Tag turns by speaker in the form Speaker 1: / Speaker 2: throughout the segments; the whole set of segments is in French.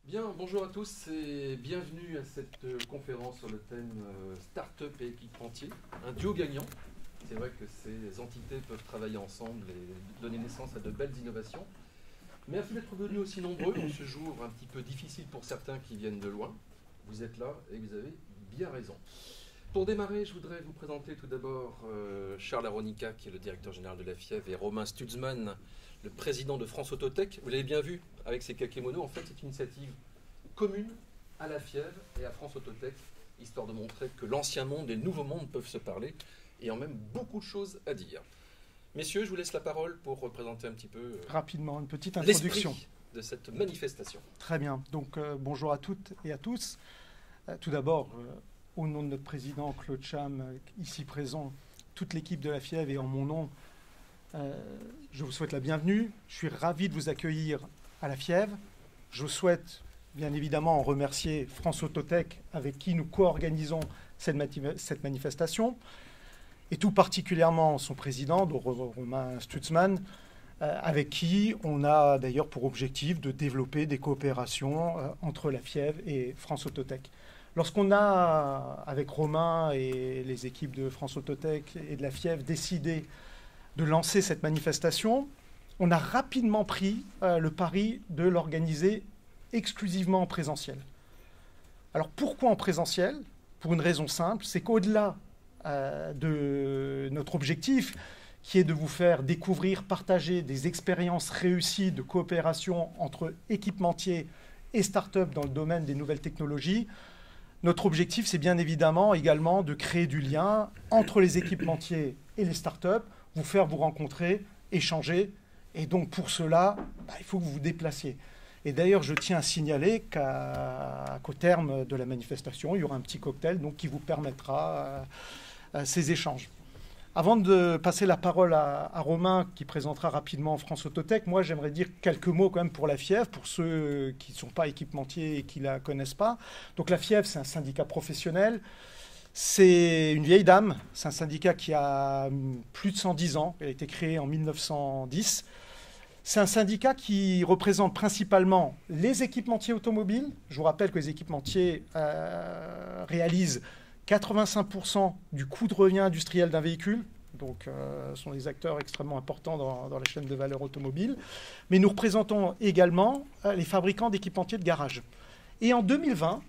Speaker 1: Bien, bonjour à tous et bienvenue à cette conférence sur le thème Start-up et équipementier, un duo gagnant. C'est vrai que ces entités peuvent travailler ensemble et donner naissance à de belles innovations. Merci d'être venus aussi nombreux en ce jour un petit peu difficile pour certains qui viennent de loin. Vous êtes là et vous avez bien raison. Pour démarrer, je voudrais vous présenter tout d'abord Charles Aronica, qui est le directeur général de la FIEV, et Romain Stutzmann, le président de France Autotech. Vous l'avez bien vu avec ses kakémonos. En fait, c'est une initiative commune à la FIEV et à France Autotech, histoire de montrer que l'ancien monde et le nouveau monde peuvent se parler et ont même beaucoup de choses à dire. Messieurs, je vous laisse la parole pour représenter un petit peu
Speaker 2: rapidement une petite introduction
Speaker 1: de cette manifestation.
Speaker 2: Très bien. Donc bonjour à toutes et à tous. Tout d'abord, au nom de notre président Claude Cham, ici présent, toute l'équipe de la FIEV et en mon nom, je vous souhaite la bienvenue. Je suis ravi de vous accueillir à la FIEV. Je souhaite bien évidemment remercier France Autotech avec qui nous co-organisons cette manifestation et tout particulièrement son président, Romain Stutzmann, avec qui on a d'ailleurs pour objectif de développer des coopérations entre la FIEV et France Autotech. Lorsqu'on a, avec Romain et les équipes de France Autotech et de la FIEV, décidé de lancer cette manifestation, on a rapidement pris le pari de l'organiser exclusivement en présentiel. Alors pourquoi en présentiel? Pour une raison simple, c'est qu'au-delà de notre objectif, qui est de vous faire découvrir, partager des expériences réussies de coopération entre équipementiers et start-up dans le domaine des nouvelles technologies, notre objectif, c'est bien évidemment également de créer du lien entre les équipementiers et les start-up, vous faire vous rencontrer, échanger. Et donc, pour cela, il faut que vous vous déplaciez. Et d'ailleurs, je tiens à signaler qu'au terme de la manifestation, il y aura un petit cocktail donc, qui vous permettra ces échanges. Avant de passer la parole à Romain, qui présentera rapidement France Autotech, moi, j'aimerais dire quelques mots quand même pour la FIEV, pour ceux qui ne sont pas équipementiers et qui ne la connaissent pas. Donc la FIEV, c'est un syndicat professionnel. C'est une vieille dame. C'est un syndicat qui a plus de 110 ans. Il a été créé en 1910. C'est un syndicat qui représente principalement les équipementiers automobiles. Je vous rappelle que les équipementiers réalisent 85% du coût de revient industriel d'un véhicule. Donc, sont des acteurs extrêmement importants dans la chaîne de valeur automobile. Mais nous représentons également les fabricants d'équipementiers de garage. Et en 2020,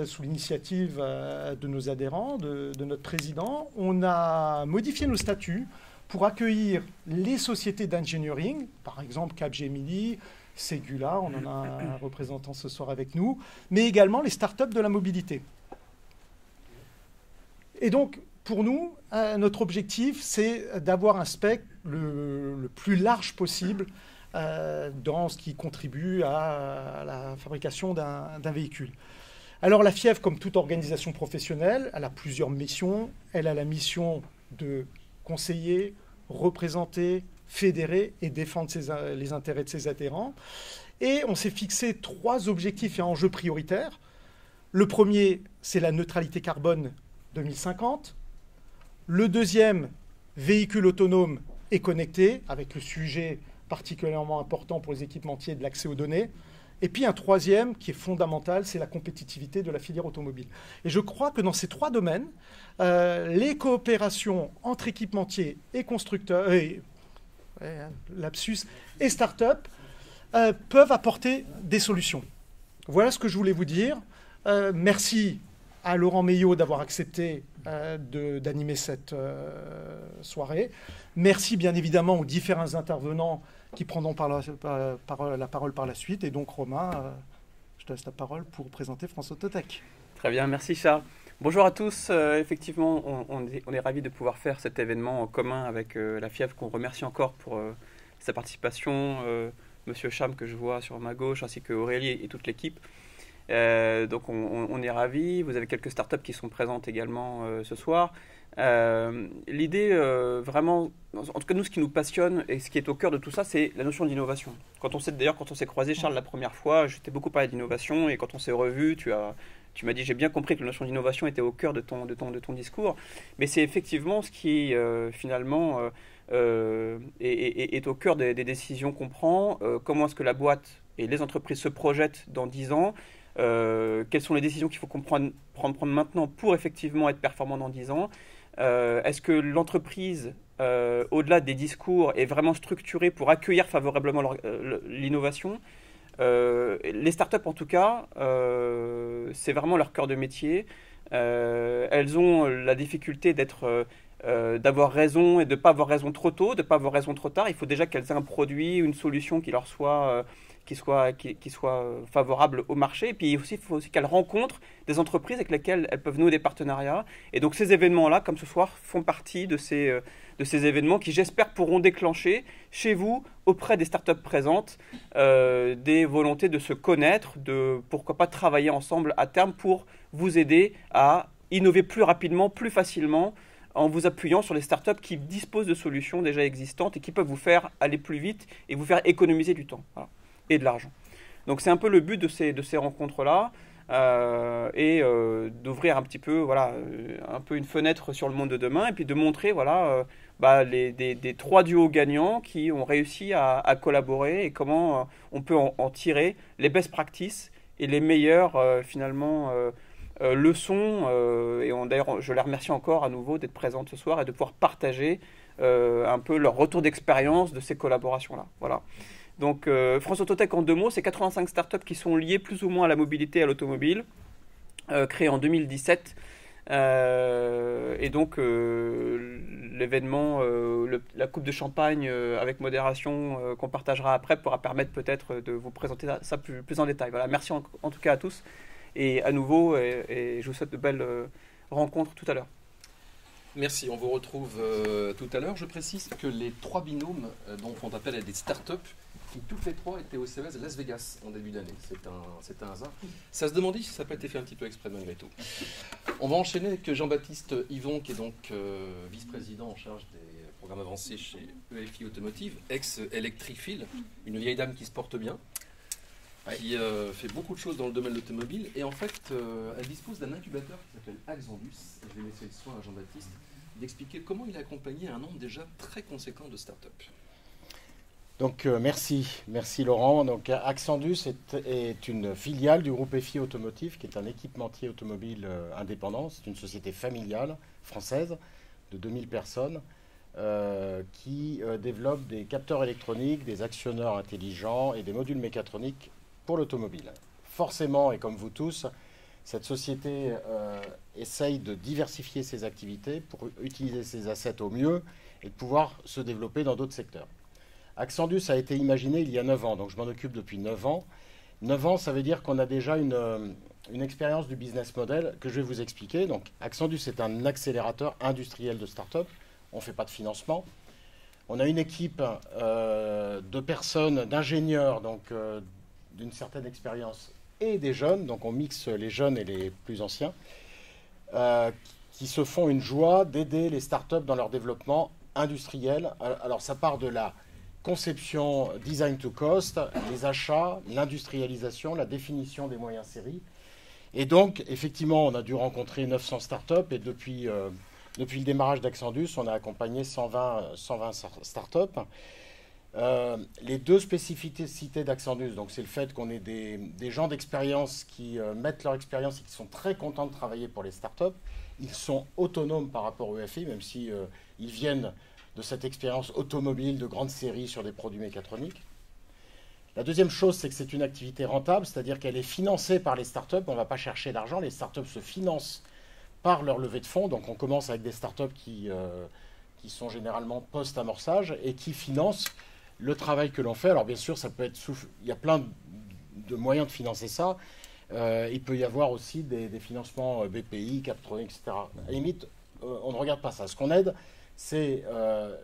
Speaker 2: sous l'initiative de nos adhérents, de notre président, on a modifié nos statuts pour accueillir les sociétés d'engineering, par exemple Capgemini, Segula, on en a un représentant ce soir avec nous, mais également les startups de la mobilité. Et donc, pour nous, notre objectif, c'est d'avoir un spectre le plus large possible dans ce qui contribue à la fabrication d'un véhicule. Alors, la FIEV, comme toute organisation professionnelle, elle a plusieurs missions. Elle a la mission de conseiller, représenter, fédérer et défendre les intérêts de ses adhérents. Et on s'est fixé 3 objectifs et enjeux prioritaires. Le premier, c'est la neutralité carbone 2050. Le deuxième, véhicule autonome et connecté, avec le sujet particulièrement important pour les équipementiers de l'accès aux données. Et puis un troisième qui est fondamental, c'est la compétitivité de la filière automobile. Et je crois que dans ces 3 domaines, les coopérations entre équipementiers et constructeurs, lapsus, et start-up peuvent apporter des solutions. Voilà ce que je voulais vous dire. Merci à Laurent Meillot d'avoir accepté d'animer cette soirée. Merci bien évidemment aux différents intervenants qui prendront la parole par la suite. Et donc Romain, je te laisse la parole pour présenter France Autotech.
Speaker 3: Très bien, merci Charles. Bonjour à tous. Effectivement, on est ravis de pouvoir faire cet événement en commun avec la FIEV, qu'on remercie encore pour sa participation. Monsieur Cham, que je vois sur ma gauche, ainsi que Aurélie et toute l'équipe. Donc on est ravis. Vous avez quelques startups qui sont présentes également ce soir. L'idée vraiment, en tout cas nous, ce qui nous passionne et ce qui est au cœur de tout ça, c'est la notion d'innovation. Quand on s'est croisé, Charles, la première fois, je t'ai beaucoup parlé d'innovation, et quand on s'est revu, tu m'as dit, j'ai bien compris que la notion d'innovation était au cœur de ton discours, mais c'est effectivement ce qui finalement est au cœur des décisions qu'on prend. Comment est-ce que la boîte et les entreprises se projettent dans 10 ans, quelles sont les décisions qu'il faut prendre maintenant pour effectivement être performant dans 10 ans. Est-ce que l'entreprise, au-delà des discours, est vraiment structurée pour accueillir favorablement l'innovation? Les startups, en tout cas, c'est vraiment leur cœur de métier. Elles ont la difficulté d'avoir raison et de ne pas avoir raison trop tôt, de ne pas avoir raison trop tard. Il faut déjà qu'elles aient un produit, une solution qui leur soit favorable au marché. Et puis il faut aussi qu'elles rencontrent des entreprises avec lesquelles elles peuvent nouer des partenariats. Et donc ces événements-là, comme ce soir, font partie de ces événements qui, j'espère, pourront déclencher chez vous, auprès des startups présentes, des volontés de se connaître, de pourquoi pas travailler ensemble à terme pour vous aider à innover plus rapidement, plus facilement, en vous appuyant sur les startups qui disposent de solutions déjà existantes et qui peuvent vous faire aller plus vite et vous faire économiser du temps. Voilà. Et de l'argent. Donc c'est un peu le but de ces rencontres-là, d'ouvrir un petit peu, voilà, un peu une fenêtre sur le monde de demain, et puis de montrer, voilà, des 3 duos gagnants qui ont réussi à collaborer et comment on peut en tirer les best practices et les meilleures finalement leçons. D'ailleurs, je les remercie encore à nouveau d'être présentes ce soir et de pouvoir partager un peu leur retour d'expérience de ces collaborations-là. Voilà. Donc, France Autotech, en 2 mots, c'est 85 startups qui sont liées plus ou moins à la mobilité et à l'automobile, créées en 2017. Et donc, l'événement, la coupe de champagne avec modération qu'on partagera après pourra permettre peut-être de vous présenter ça plus en détail. Voilà, merci en tout cas à tous. Et à nouveau, et je vous souhaite de belles rencontres tout à l'heure.
Speaker 1: Merci, on vous retrouve tout à l'heure. Je précise que les 3 binômes dont font appel à des startups, qui toutes les 3 étaient au CES Las Vegas en début d'année. C'est un hasard. Ça se demandait si ça n'a pas été fait un petit peu exprès malgré tout. On va enchaîner avec Jean-Baptiste Yvon, qui est donc vice-président en charge des programmes avancés chez EFI Automotive, ex-Electrifil, une vieille dame qui se porte bien, qui fait beaucoup de choses dans le domaine de l'automobile. Et en fait, elle dispose d'un incubateur qui s'appelle Axandus. Et je vais laisser le soin à Jean-Baptiste d'expliquer comment il a accompagné un nombre déjà très conséquent de startups.
Speaker 4: Donc merci Laurent. Donc Axandus est une filiale du groupe EFI Automotive, qui est un équipementier automobile indépendant. C'est une société familiale française de 2000 personnes qui développe des capteurs électroniques, des actionneurs intelligents et des modules mécatroniques pour l'automobile. Forcément, et comme vous tous, cette société essaye de diversifier ses activités pour utiliser ses assets au mieux et de pouvoir se développer dans d'autres secteurs. Axandus a été imaginé il y a 9 ans, donc je m'en occupe depuis 9 ans. 9 ans, ça veut dire qu'on a déjà une expérience du business model que je vais vous expliquer. Donc Axandus est un accélérateur industriel de start-up. On ne fait pas de financement. On a une équipe de personnes, d'ingénieurs, donc d'une certaine expérience, et des jeunes, donc on mixe les jeunes et les plus anciens, qui se font une joie d'aider les startups dans leur développement industriel. Alors ça part de la conception, design to cost, les achats, l'industrialisation, la définition des moyens série. Et donc, effectivement, on a dû rencontrer 900 startups et depuis le démarrage d'Axandus, on a accompagné 120 startups. Les 2 spécificités d'Axandus, donc c'est le fait qu'on ait des gens d'expérience qui mettent leur expérience et qui sont très contents de travailler pour les startups. Ils sont autonomes par rapport au EFI, même si ils viennent de cette expérience automobile de grande série sur des produits mécatroniques. La deuxième chose, c'est que c'est une activité rentable, c'est-à-dire qu'elle est financée par les startups. On ne va pas chercher d'argent, les startups se financent par leur levée de fonds. Donc on commence avec des startups qui sont généralement post-amorçage et qui financent le travail que l'on fait. Alors bien sûr, ça peut être il y a plein de moyens de financer ça. Il peut y avoir aussi des financements BPI, Captronic, etc. À la limite, on ne regarde pas ça. Ce qu'on aide, c'est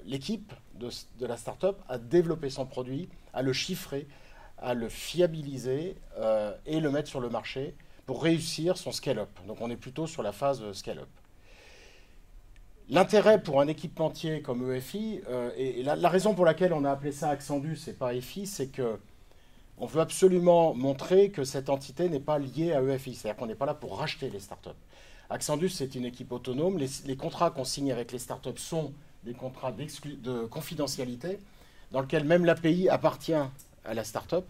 Speaker 4: l'équipe de la start-up à développer son produit, à le chiffrer, à le fiabiliser et le mettre sur le marché pour réussir son scale-up. Donc on est plutôt sur la phase scale-up. L'intérêt pour un équipementier comme EFI, et la raison pour laquelle on a appelé ça Axandus et pas EFI, c'est qu'on veut absolument montrer que cette entité n'est pas liée à EFI. C'est-à-dire qu'on n'est pas là pour racheter les startups. Axandus, c'est une équipe autonome. Les contrats qu'on signe avec les startups sont des contrats de confidentialité dans lesquels même l'API appartient à la startup.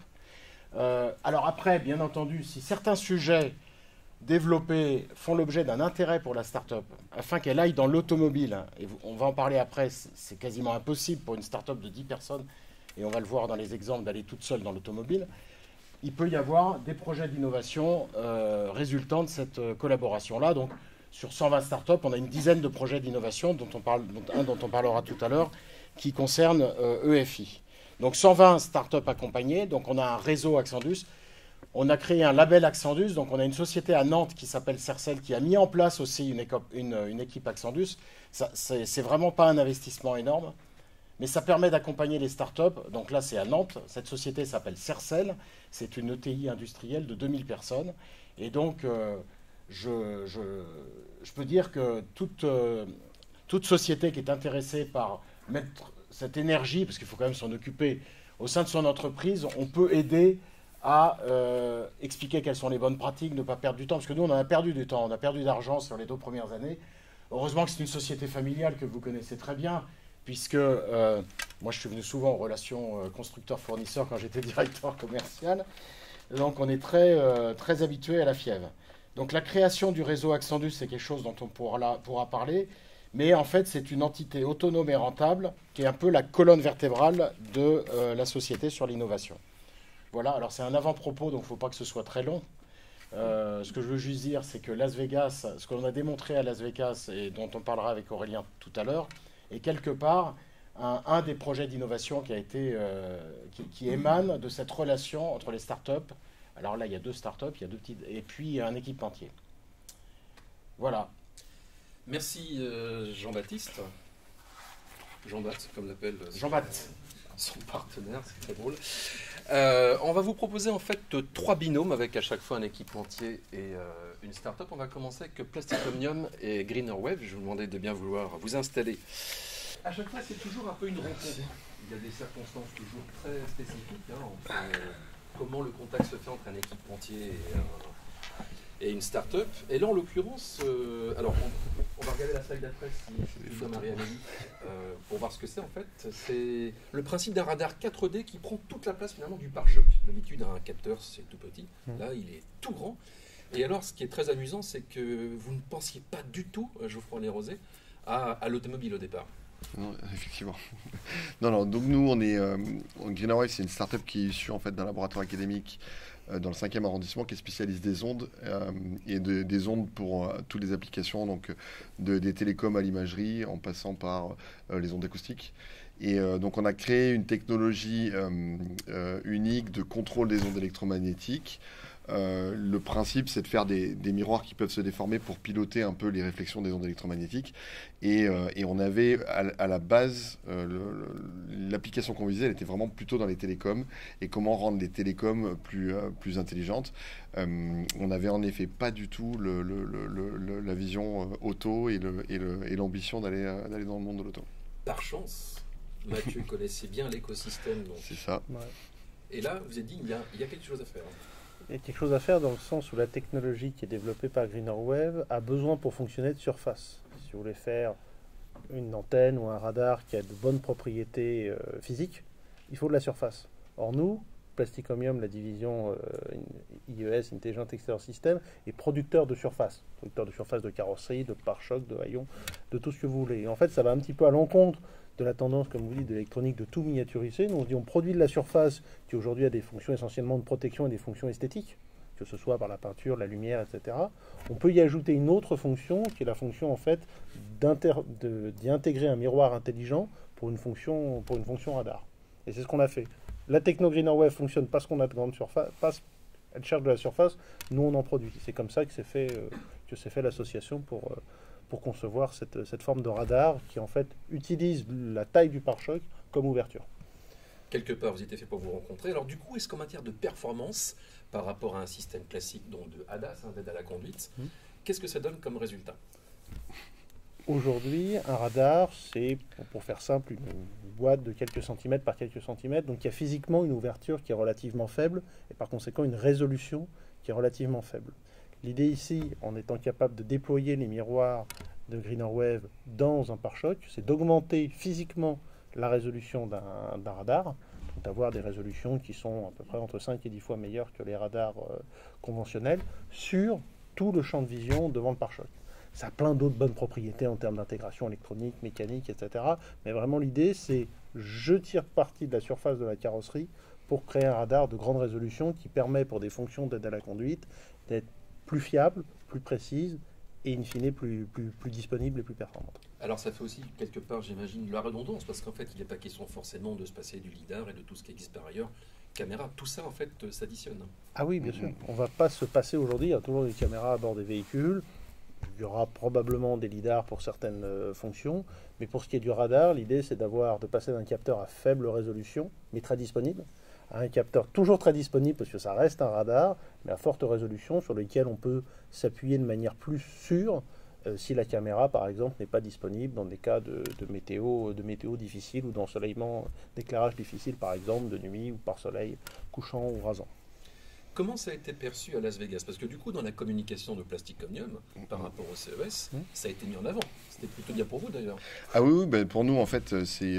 Speaker 4: Alors après, bien entendu, si certains sujets développés font l'objet d'un intérêt pour la start-up, afin qu'elle aille dans l'automobile, et on va en parler après, c'est quasiment impossible pour une start-up de 10 personnes, et on va le voir dans les exemples, d'aller toute seule dans l'automobile, il peut y avoir des projets d'innovation résultant de cette collaboration-là. Donc, sur 120 startups, on a une dizaine de projets d'innovation, dont on parlera tout à l'heure, qui concernent EFI. Donc, 120 startups accompagnées. Donc, on a un réseau Accendus. On a créé un label Accendus. Donc, on a une société à Nantes qui s'appelle Cercel, qui a mis en place aussi une équipe Accendus. C'est vraiment pas un investissement énorme, mais ça permet d'accompagner les startups. Donc là, c'est à Nantes. Cette société s'appelle Cercel. C'est une ETI industrielle de 2000 personnes. Et donc, je peux dire que toute société qui est intéressée par mettre cette énergie, parce qu'il faut quand même s'en occuper, au sein de son entreprise, on peut aider à expliquer quelles sont les bonnes pratiques, ne pas perdre du temps. Parce que nous, on en a perdu du temps, on a perdu d'argent sur les 2 premières années. Heureusement que c'est une société familiale que vous connaissez très bien, puisque moi, je suis venu souvent en relation constructeur-fournisseur quand j'étais directeur commercial. Donc, on est très habitué à la fièvre. Donc, la création du réseau Accendus, c'est quelque chose dont on pourra parler. Mais en fait, c'est une entité autonome et rentable qui est un peu la colonne vertébrale de la société sur l'innovation. Voilà, alors c'est un avant-propos, donc il ne faut pas que ce soit très long. Ce que je veux juste dire, c'est que Las Vegas, ce qu'on a démontré à Las Vegas et dont on parlera avec Aurélien tout à l'heure, est quelque part un des projets d'innovation qui émane de cette relation entre les startups. Alors là, il y a 2 startups, il y a 2 petites, et puis un équipementier. Voilà.
Speaker 1: Merci Jean-Baptiste. Jean-Baptiste, comme l'appelle son partenaire, c'est très drôle. On va vous proposer en fait 3 binômes avec à chaque fois un équipementier et une start-up. On va commencer avec Plastic Omnium et Greener Wave. Je vous demandais de bien vouloir vous installer. À chaque fois, c'est toujours un peu une rencontre. Il y a des circonstances toujours très spécifiques entre comment le contact se fait entre un équipementier et une start-up. Et là, en l'occurrence, alors on va regarder la slide d'après si Marie-Amélie, pour voir ce que c'est en fait. C'est le principe d'un radar 4D qui prend toute la place finalement du pare-choc. D'habitude, un capteur, c'est tout petit. Là, il est tout grand. Et alors, ce qui est très amusant, c'est que vous ne pensiez pas du tout, Geoffroy Lérosé, à l'automobile au départ.
Speaker 5: Non, effectivement. Non, donc nous, on est Greener Wave, c'est une start-up qui est issue en fait d'un laboratoire académique dans le 5e arrondissement qui spécialise des ondes et des ondes pour toutes les applications, donc des télécoms à l'imagerie en passant par les ondes acoustiques. Et donc on a créé une technologie unique de contrôle des ondes électromagnétiques. Le principe, c'est de faire des miroirs qui peuvent se déformer pour piloter un peu les réflexions des ondes électromagnétiques. Et on avait à la base, l'application qu'on visait, elle était vraiment plutôt dans les télécoms et comment rendre les télécoms plus intelligentes. On n'avait en effet pas du tout la vision auto et l'ambition d'aller dans le monde de l'auto.
Speaker 1: Par chance, Mathieu connaissait bien l'écosystème.
Speaker 5: C'est ça.
Speaker 2: Ouais.
Speaker 1: Et là, vous avez dit, il y a quelque chose à faire.
Speaker 6: Il y a quelque chose à faire dans le sens où la technologie qui est développée par Greener Wave a besoin pour fonctionner de surface. Si vous voulez faire une antenne ou un radar qui a de bonnes propriétés physiques, il faut de la surface. Or nous, Plastic Omnium, la division IES, Intelligent Exterior System, est producteur de surface. Producteur de surface de carrosserie, de pare-choc, de haillons, de tout ce que vous voulez. Et en fait, ça va un petit peu à l'encontre de la tendance, comme vous dites, de l'électronique de tout miniaturiser. Nous, on se dit on produit de la surface qui aujourd'hui a des fonctions essentiellement de protection et des fonctions esthétiques, que ce soit par la peinture, la lumière, etc. On peut y ajouter une autre fonction, qui est la fonction en fait d'y intégrer un miroir intelligent pour une fonction radar. Et c'est ce qu'on a fait. La techno Greener Wave fonctionne parce qu'on a de grandes surfaces, elle cherche de la surface, nous on en produit. C'est comme ça que s'est fait l'association pour concevoir cette forme de radar qui en fait utilise la taille du pare-choc comme ouverture.
Speaker 1: Quelque part, vous étiez fait pour vous rencontrer. Alors du coup, est-ce qu'en matière de performance, par rapport à un système classique donc de ADAS, d'aide à la conduite, qu'est-ce que ça donne comme résultat ?
Speaker 6: Aujourd'hui, un radar, c'est, pour faire simple, une boîte de quelques centimètres par quelques centimètres, donc il y a physiquement une ouverture qui est relativement faible, et par conséquent une résolution qui est relativement faible. L'idée ici, en étant capable de déployer les miroirs de Greener Wave dans un pare-choc, c'est d'augmenter physiquement la résolution d'un radar d'avoir des résolutions qui sont à peu près entre 5 et 10 fois meilleures que les radars conventionnels sur tout le champ de vision devant le pare-choc. Ça a plein d'autres bonnes propriétés en termes d'intégration électronique, mécanique, etc. Mais vraiment l'idée, c'est je tire parti de la surface de la carrosserie pour créer un radar de grande résolution qui permet pour des fonctions d'aide à la conduite d'être plus fiable, plus précise et in fine plus disponible et plus performante.
Speaker 1: Alors ça fait aussi quelque part, j'imagine, la redondance, parce qu'en fait, il n'est pas question forcément de se passer du lidar et de tout ce qui existe par ailleurs. Caméra, tout ça en fait s'additionne.
Speaker 6: Ah oui, bien sûr. On ne va pas se passer aujourd'hui, il y a toujours des caméras à bord des véhicules. Il y aura probablement des lidars pour certaines fonctions, mais pour ce qui est du radar, l'idée c'est de passer d'un capteur à faible résolution, mais très disponible, à un capteur toujours très disponible parce que ça reste un radar, mais à forte résolution sur lequel on peut s'appuyer de manière plus sûre si la caméra, par exemple, n'est pas disponible dans des cas de météo difficile ou d'ensoleillement, d'éclairage difficile, par exemple, de nuit ou par soleil couchant ou rasant.
Speaker 1: Comment ça a été perçu à Las Vegas? Parce que du coup, dans la communication de Plastic Omnium, par rapport au CES, ça a été mis en avant. C'était plutôt bien pour vous d'ailleurs.
Speaker 5: Ah oui, ben pour nous, en fait, c'est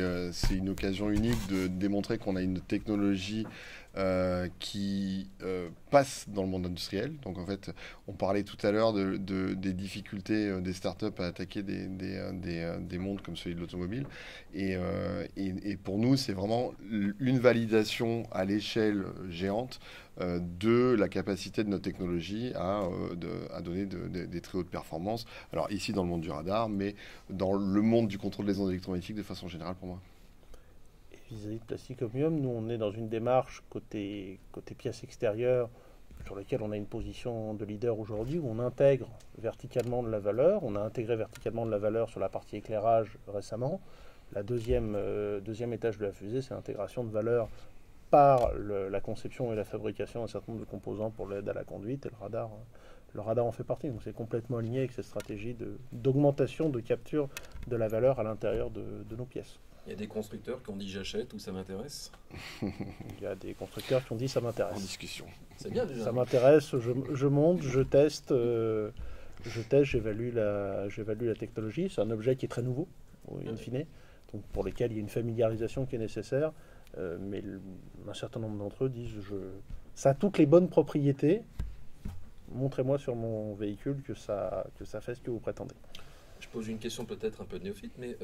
Speaker 5: une occasion unique de démontrer qu'on a une technologie qui passe dans le monde industriel. Donc en fait, on parlait tout à l'heure des difficultés des startups à attaquer des mondes comme celui de l'automobile. Et pour nous, c'est vraiment une validation à l'échelle géante de la capacité de notre technologie à donner des très hautes performances. Alors ici dans le monde du radar, mais dans le monde du contrôle des ondes électromagnétiques de façon générale pour moi.
Speaker 6: Et vis-à-vis de Plastic Omnium, nous on est dans une démarche côté pièces extérieures sur laquelle on a une position de leader aujourd'hui, où on intègre verticalement de la valeur. On a intégré verticalement de la valeur sur la partie éclairage récemment. La deuxième étage de la fusée, c'est l'intégration de valeur par la conception et la fabrication d'un certain nombre de composants pour l'aide à la conduite, et le radar en fait partie. Donc c'est complètement aligné avec cette stratégie d'augmentation de capture de la valeur à l'intérieur de nos pièces.
Speaker 1: Il y a des constructeurs qui ont dit j'achète ou ça m'intéresse.
Speaker 6: Il y a des constructeurs qui ont dit ça m'intéresse.
Speaker 5: En discussion.
Speaker 1: C'est bien déjà.
Speaker 6: Ça m'intéresse, je monte, je teste, j'évalue la technologie. C'est un objet qui est très nouveau, in fine, donc pour lequel il y a une familiarisation qui est nécessaire. Mais un certain nombre d'entre eux disent ça a toutes les bonnes propriétés. Montrez-moi sur mon véhicule que ça fait ce que vous prétendez.
Speaker 1: Je pose une question peut-être un peu néophyte, mais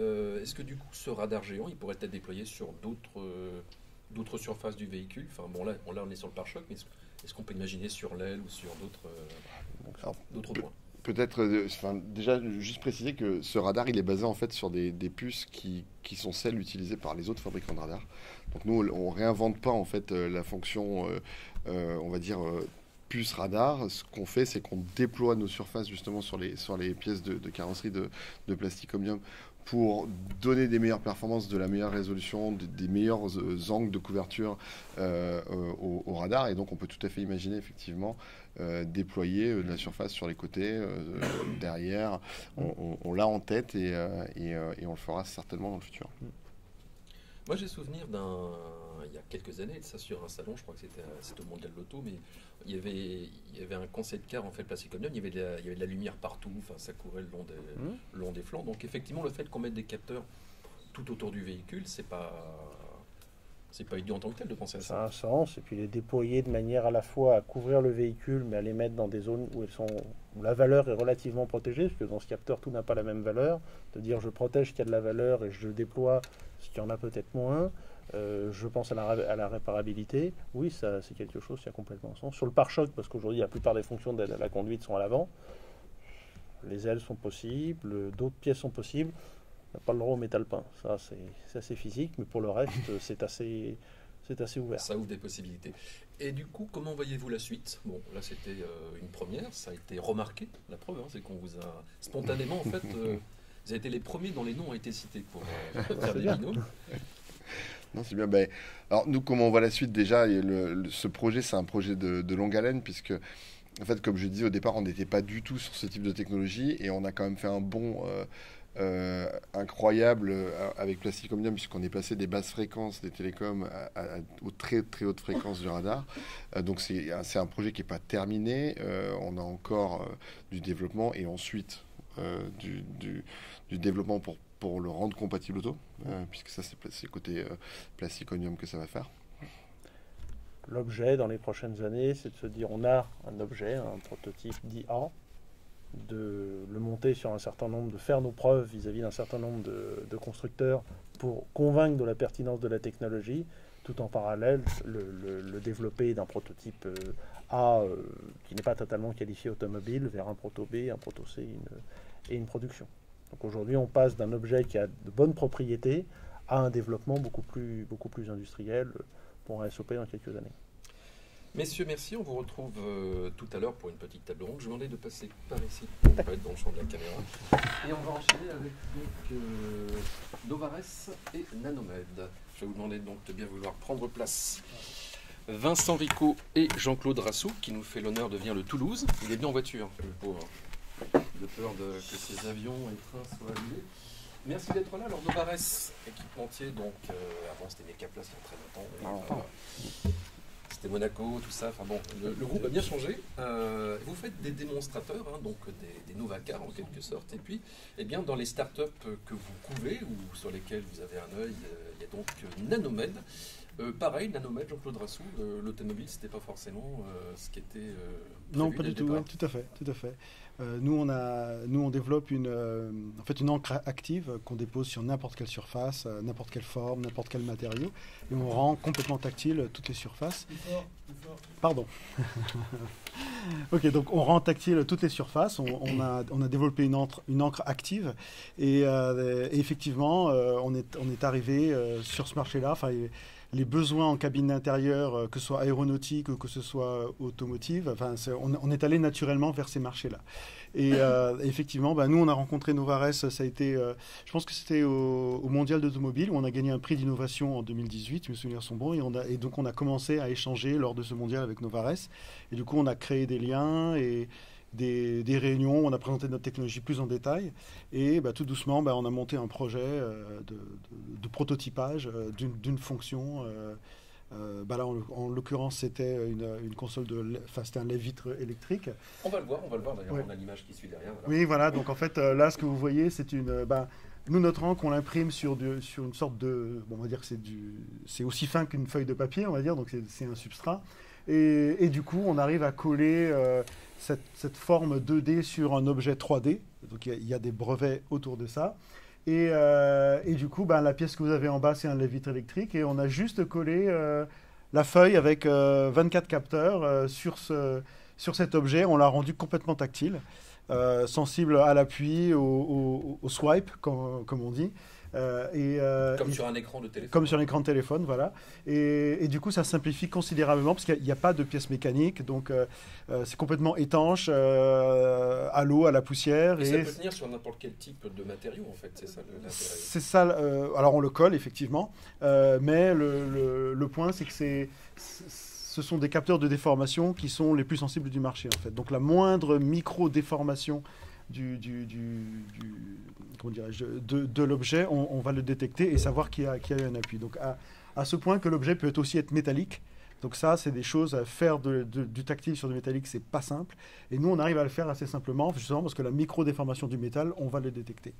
Speaker 1: est-ce que du coup ce radar géant, il pourrait être déployé sur d'autres surfaces du véhicule? Enfin bon, là on est sur le pare-choc, mais est-ce qu'on peut imaginer sur l'aile ou sur d'autres points?
Speaker 5: Peut-être, déjà juste préciser que ce radar, il est basé en fait sur des puces qui sont celles utilisées par les autres fabricants de radars. Donc nous, on réinvente pas en fait la fonction, on va dire puce radar. Ce qu'on fait, c'est qu'on déploie nos surfaces justement sur les pièces de carrosserie de Plastic Omnium pour donner des meilleures performances, de la meilleure résolution, des meilleurs angles de couverture au radar. Et donc on peut tout à fait imaginer effectivement déployer de la surface sur les côtés, derrière. On l'a en tête et on le fera certainement dans le futur.
Speaker 1: Moi j'ai souvenir il y a quelques années, ça sur un salon, je crois que c'était au Mondial de l'Auto, mais il y avait un concept car en fait Plastic Omnium, il y avait de la lumière partout, enfin ça courait le long des flancs. Donc effectivement le fait qu'on mette des capteurs tout autour du véhicule, c'est pas idiot en tant que tel de penser à ça.
Speaker 6: Ça a un sens, et puis les déployer de manière à la fois à couvrir le véhicule, mais à les mettre dans des zones où la valeur est relativement protégée, parce que dans ce capteur tout n'a pas la même valeur. De dire je protège ce qu'il y a de la valeur et je déploie ce qu'il y en a peut-être moins. Je pense à la réparabilité. Oui, ça c'est quelque chose qui a complètement sens. Sur le pare-choc, parce qu'aujourd'hui la plupart des fonctions d'aide à la conduite sont à l'avant. Les ailes sont possibles, d'autres pièces sont possibles. On n'a pas le droit au métal peint. Ça c'est assez physique, mais pour le reste c'est assez ouvert.
Speaker 1: Ça ouvre des possibilités. Et du coup, comment voyez-vous la suite? Bon, là c'était une première, ça a été remarqué. La preuve, c'est qu'on vous a spontanément en fait. Vous avez été les premiers dont les noms ont été cités pour faire des binômes.
Speaker 5: Non, c'est bien. Alors nous, comment on voit la suite déjà, ce projet, c'est un projet de longue haleine, puisque, en fait, comme je disais au départ, on n'était pas du tout sur ce type de technologie, et on a quand même fait un bond incroyable avec Plastic Omnium, puisqu'on est passé des basses fréquences des télécoms aux très très hautes fréquences du radar. Donc c'est un projet qui n'est pas terminé. On a encore du développement et ensuite du développement pour le rendre compatible auto, puisque ça c'est côté Plastic Omnium que ça va faire.
Speaker 6: L'objet dans les prochaines années, c'est de se dire on a un objet, un prototype dit A, de le monter sur un certain nombre, de faire nos preuves vis-à-vis d'un certain nombre de constructeurs pour convaincre de la pertinence de la technologie, tout en parallèle le développer d'un prototype A qui n'est pas totalement qualifié automobile vers un proto B, un proto C et une production. Donc aujourd'hui on passe d'un objet qui a de bonnes propriétés à un développement beaucoup plus industriel pour un SOP dans quelques années.
Speaker 1: Messieurs, merci. On vous retrouve tout à l'heure pour une petite table ronde. Je vous demandais de passer par ici pour pas être dans le champ de la caméra. Et on va enchaîner avec donc, Novares et Nanomed. Je vais vous demander donc de bien vouloir prendre place. Vincent Ricot et Jean-Claude Rassou, qui nous fait l'honneur de venir de Toulouse. Il est bien en voiture, le pauvre. De peur que ces avions et trains soient annulés. Merci d'être là. Alors Novares, équipementier, donc avant c'était Mecaplas il y a très longtemps. C'était Monaco, tout ça. Enfin bon, le groupe a bien changé. Vous faites des démonstrateurs, hein, donc des Novacars en quelque sorte. Et puis, eh bien, dans les startups que vous couvrez ou sur lesquelles vous avez un œil, il y a donc Nanomed. Pareil, Nanomed, Jean-Claude Rassou, l'automobile, c'était pas forcément ce qui était.
Speaker 7: Non, pas du tout. Ouais, tout à fait. Nous, on développe une encre active qu'on dépose sur n'importe quelle surface, n'importe quelle forme, n'importe quel matériau, et on rend complètement tactile toutes les surfaces. Plus fort. Pardon. Ok, donc on rend tactile toutes les surfaces. On a développé une encre active, et effectivement, on est arrivé sur ce marché-là. Enfin, les besoins en cabine d'intérieur, que ce soit aéronautique ou que ce soit automotive, enfin, on est allé naturellement vers ces marchés-là. Et effectivement, nous, on a rencontré Novares, ça a été, je pense que c'était au Mondial d'automobile, où on a gagné un prix d'innovation en 2018, mes souvenirs sont bons, et donc on a commencé à échanger lors de ce mondial avec Novares. Et du coup, on a créé des liens et des réunions, on a présenté notre technologie plus en détail, et tout doucement, on a monté un projet de prototypage d'une fonction. Là, en l'occurrence, c'était une console c'était un lève-vitre électrique.
Speaker 1: On va le voir d'ailleurs,
Speaker 7: ouais.
Speaker 1: On a l'image qui suit derrière. Voilà.
Speaker 7: Oui, voilà, donc en fait, là, ce que vous voyez, c'est nous, notre encre, on l'imprime sur une sorte de... Bon, on va dire que c'est aussi fin qu'une feuille de papier, on va dire, donc c'est un substrat. Et du coup, on arrive à coller cette forme 2D sur un objet 3D. Donc, il y a des brevets autour de ça. Et du coup, la pièce que vous avez en bas, c'est un lève-vitre électrique. Et on a juste collé la feuille avec 24 capteurs sur cet objet. On l'a rendu complètement tactile, sensible à l'appui, au swipe, comme on dit.
Speaker 1: Comme sur un écran de téléphone.
Speaker 7: Comme sur un écran de téléphone, voilà. Et du coup, ça simplifie considérablement parce qu'il n'y a pas de pièces mécaniques, donc c'est complètement étanche à l'eau, à la poussière.
Speaker 1: Et ça peut tenir sur n'importe quel type de matériau, en fait, c'est ça l'intérêt.
Speaker 7: C'est ça. Alors on le colle effectivement, mais le point, c'est que ce sont des capteurs de déformation qui sont les plus sensibles du marché, en fait. Donc la moindre micro-déformation comment dirais-je, de l'objet, on va le détecter et savoir qu'il y a eu un appui. Donc à ce point que l'objet peut aussi être métallique. Donc ça, c'est des choses à faire du tactile sur du métallique, c'est pas simple. Et nous, on arrive à le faire assez simplement, justement parce que la micro-déformation du métal, on va le détecter.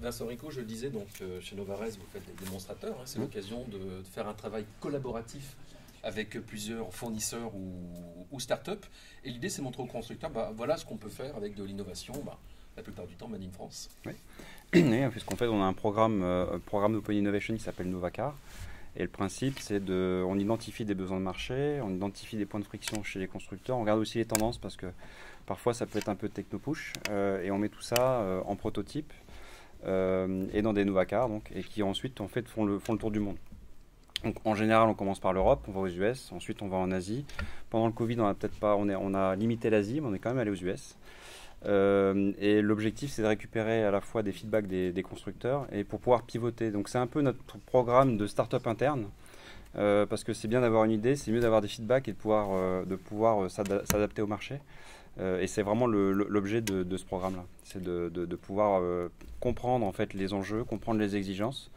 Speaker 1: Vincent Ricot, je le disais, donc, chez Novares, vous faites des démonstrateurs. Hein, c'est l'occasion de faire un travail collaboratif avec plusieurs fournisseurs ou start-up. Et l'idée, c'est de montrer aux constructeurs, voilà ce qu'on peut faire avec de l'innovation, la plupart du temps, Made in France.
Speaker 3: Oui, puisqu'en fait, on a un programme d'Open Innovation qui s'appelle Novacar. Et le principe, c'est on identifie des besoins de marché, on identifie des points de friction chez les constructeurs, on regarde aussi les tendances parce que parfois, ça peut être un peu techno-push. Et on met tout ça en prototype et dans des Novacar, et qui ensuite, en fait, font le tour du monde. Donc, en général, on commence par l'Europe, on va aux US, ensuite on va en Asie. Pendant le Covid, on a limité l'Asie, mais on est quand même allé aux US. Et l'objectif, c'est de récupérer à la fois des feedbacks des constructeurs et pour pouvoir pivoter. Donc, c'est un peu notre programme de start-up interne, parce que c'est bien d'avoir une idée, c'est mieux d'avoir des feedbacks et de pouvoir s'adapter au marché. Et c'est vraiment l'objet de ce programme-là, c'est de pouvoir comprendre en fait les enjeux, comprendre les exigences.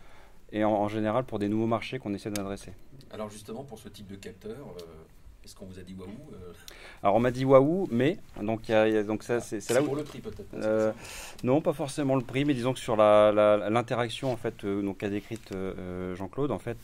Speaker 3: Et en général pour des nouveaux marchés qu'on essaie d'adresser.
Speaker 1: Alors justement, pour ce type de capteur, est-ce qu'on vous a dit waouh
Speaker 3: Alors on m'a dit waouh, mais donc ça c'est là où...
Speaker 1: pour le prix peut-être.
Speaker 3: Non, pas forcément le prix, mais disons que sur l'interaction en fait, donc qu'a décrite Jean-Claude, en fait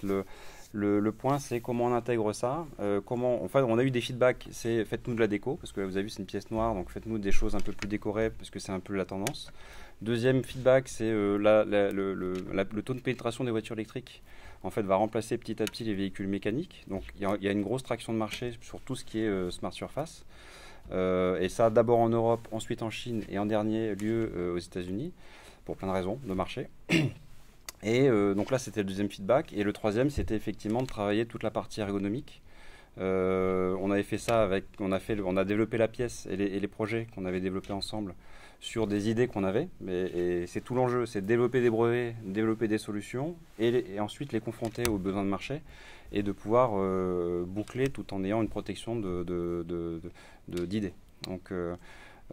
Speaker 3: Le point, c'est comment on intègre ça. On a eu des feedbacks, c'est faites-nous de la déco, parce que vous avez vu, c'est une pièce noire, donc faites-nous des choses un peu plus décorées, parce que c'est un peu la tendance. Deuxième feedback, c'est le taux de pénétration des voitures électriques. En fait, va remplacer petit à petit les véhicules mécaniques. Donc, il y a une grosse traction de marché sur tout ce qui est Smart Surface. Et ça, d'abord en Europe, ensuite en Chine et en dernier lieu aux États-Unis, pour plein de raisons de marché. Et donc là, c'était le deuxième feedback. Et le troisième, c'était effectivement de travailler toute la partie ergonomique. On avait fait ça on a développé la pièce et les projets qu'on avait développés ensemble sur des idées qu'on avait. Et c'est tout l'enjeu, c'est de développer des brevets, développer des solutions et ensuite les confronter aux besoins de marché et de pouvoir boucler tout en ayant une protection d'idées.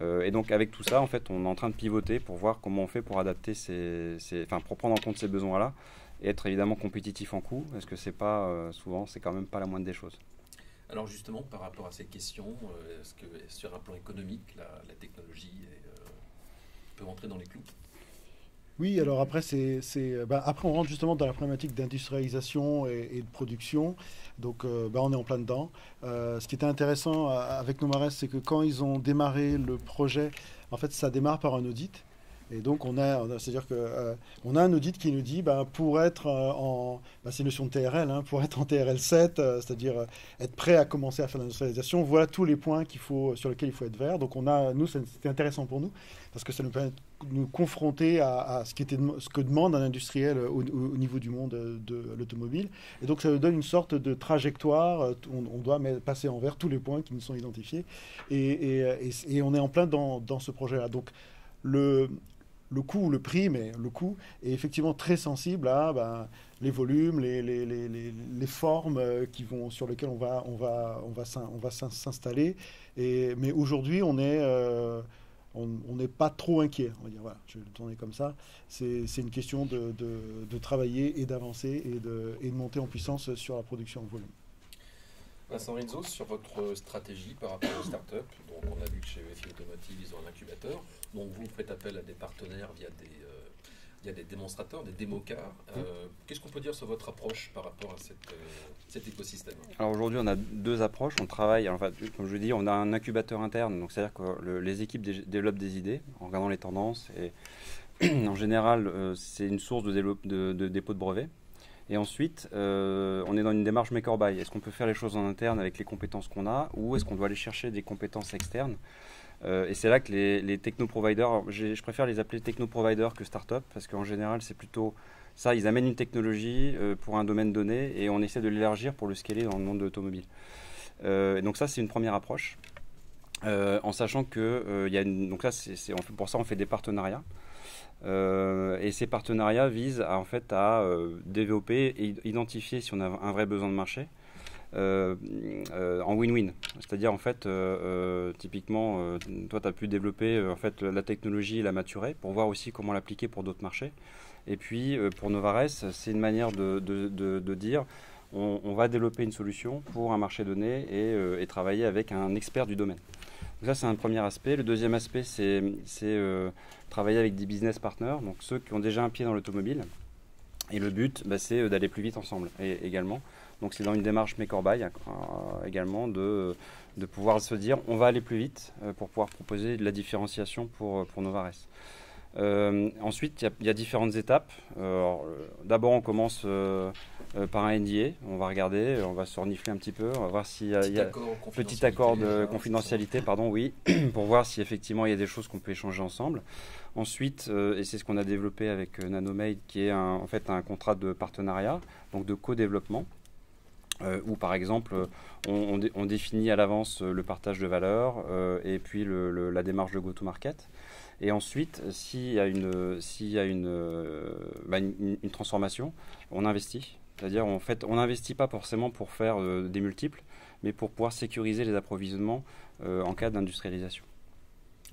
Speaker 3: Et donc avec tout ça, en fait, on est en train de pivoter pour voir comment on fait pour adapter pour prendre en compte ces besoins-là et être évidemment compétitif en coût, parce que c'est pas souvent, c'est quand même pas la moindre des choses.
Speaker 1: Alors justement, par rapport à ces questions, est-ce que sur un plan économique, la technologie peut rentrer dans les clous?
Speaker 7: Oui, alors après, après on rentre justement dans la problématique d'industrialisation et de production. Donc, on est en plein dedans. Ce qui était intéressant avec Nomares, c'est que quand ils ont démarré le projet, en fait, ça démarre par un audit. Et donc, c'est-à-dire que on a un audit qui nous dit, pour être c'est une notion de TRL, pour être en TRL 7, c'est-à-dire être prêt à commencer à faire l'industrialisation, voilà tous les points sur lesquels il faut être vert. Donc, c'était intéressant pour nous, parce que ça nous permet de nous confronter à ce que demande un industriel au niveau du monde de l'automobile. Et donc, ça nous donne une sorte de trajectoire. On doit passer en vert tous les points qui nous sont identifiés. Et on est en plein dans ce projet-là. Donc, le coût, le prix, mais le coût est effectivement très sensible à les volumes, les formes sur lesquelles on va s'installer. Mais aujourd'hui, on n'est pas trop inquiet. On va dire, voilà, je vais le tourner comme ça. C'est une question de travailler et d'avancer et de monter en puissance sur la production en volume.
Speaker 1: Vincent Rizzo, sur votre stratégie par rapport aux startups, donc on a vu que chez EFI Automotive, ils ont un incubateur, donc vous faites appel à des partenaires via des démonstrateurs, des démocars. Qu'est-ce qu'on peut dire sur votre approche par rapport à cet écosystème? Alors
Speaker 3: aujourd'hui, on a deux approches. On travaille, comme je dis, on a un incubateur interne, donc c'est-à-dire que les équipes développent des idées en regardant les tendances. Et en général, c'est une source de dépôt de brevets. Et ensuite, on est dans une démarche make or buy. Est-ce qu'on peut faire les choses en interne avec les compétences qu'on a, ou est-ce qu'on doit aller chercher des compétences externes? Et c'est là que les techno-providers, je préfère les appeler techno-providers que start-up, parce qu'en général, c'est plutôt ça. Ils amènent une technologie pour un domaine donné et on essaie de l'élargir pour le scaler dans le monde de l'automobile. Donc ça, c'est une première approche. En sachant que donc là, pour ça, on fait des partenariats. Et ces partenariats visent à développer et identifier si on a un vrai besoin de marché en win-win. C'est-à-dire, en fait, typiquement, toi, tu as pu développer la technologie et la maturer pour voir aussi comment l'appliquer pour d'autres marchés. Et puis, pour Novares, c'est une manière de dire on va développer une solution pour un marché donné et travailler avec un expert du domaine. Donc ça, c'est un premier aspect. Le deuxième aspect, c'est travailler avec des business partners, donc ceux qui ont déjà un pied dans l'automobile. Et le but, c'est d'aller plus vite ensemble également. Donc c'est dans une démarche make or buy également de pouvoir se dire on va aller plus vite pour pouvoir proposer de la différenciation pour Novares. Ensuite, il y a différentes étapes. D'abord, on commence par un NDA. On va regarder, on va se renifler un petit peu, on va voir s'il y a petit accord de confidentialité, oui, pour voir si effectivement il y a des choses qu'on peut échanger ensemble. Ensuite, et c'est ce qu'on a développé avec Nanomade, qui est en fait un contrat de partenariat, donc de co-développement, où par exemple on définit à l'avance le partage de valeur et puis la démarche de go-to-market. Et ensuite, s'il y a une transformation, on investit. C'est-à-dire, en fait, on n'investit pas forcément pour faire des multiples, mais pour pouvoir sécuriser les approvisionnements en cas d'industrialisation.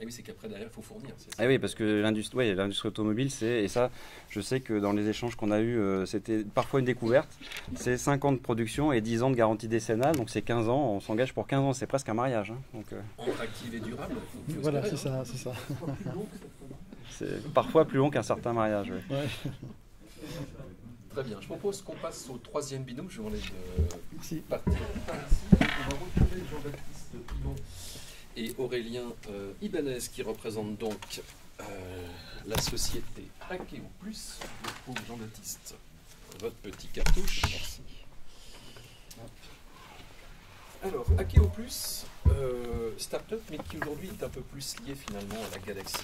Speaker 1: Et oui, c'est qu'après, derrière, il faut fournir.
Speaker 3: Ah oui, parce que l'industrie automobile, et ça, je sais que dans les échanges qu'on a eus, c'était parfois une découverte. C'est 5 ans de production et 10 ans de garantie décennale, donc c'est 15 ans, on s'engage pour 15 ans, c'est presque un mariage. Donc,
Speaker 1: active et durable.
Speaker 7: Voilà, c'est ça.
Speaker 3: C'est parfois plus long qu'un certain mariage. Oui.
Speaker 1: Très Très bien. Je propose qu'on passe au troisième binôme. Je vais enlever
Speaker 2: Merci.
Speaker 1: partir par ici. On va retrouver Jean-Baptiste Pilon et Aurélien Ibanez qui représentent donc la société Akeo Plus. Je trouve Jean-Baptiste votre petit cartouche. Merci. Alors, Akeo Plus, start-up, mais qui aujourd'hui est un peu plus lié finalement à la galaxie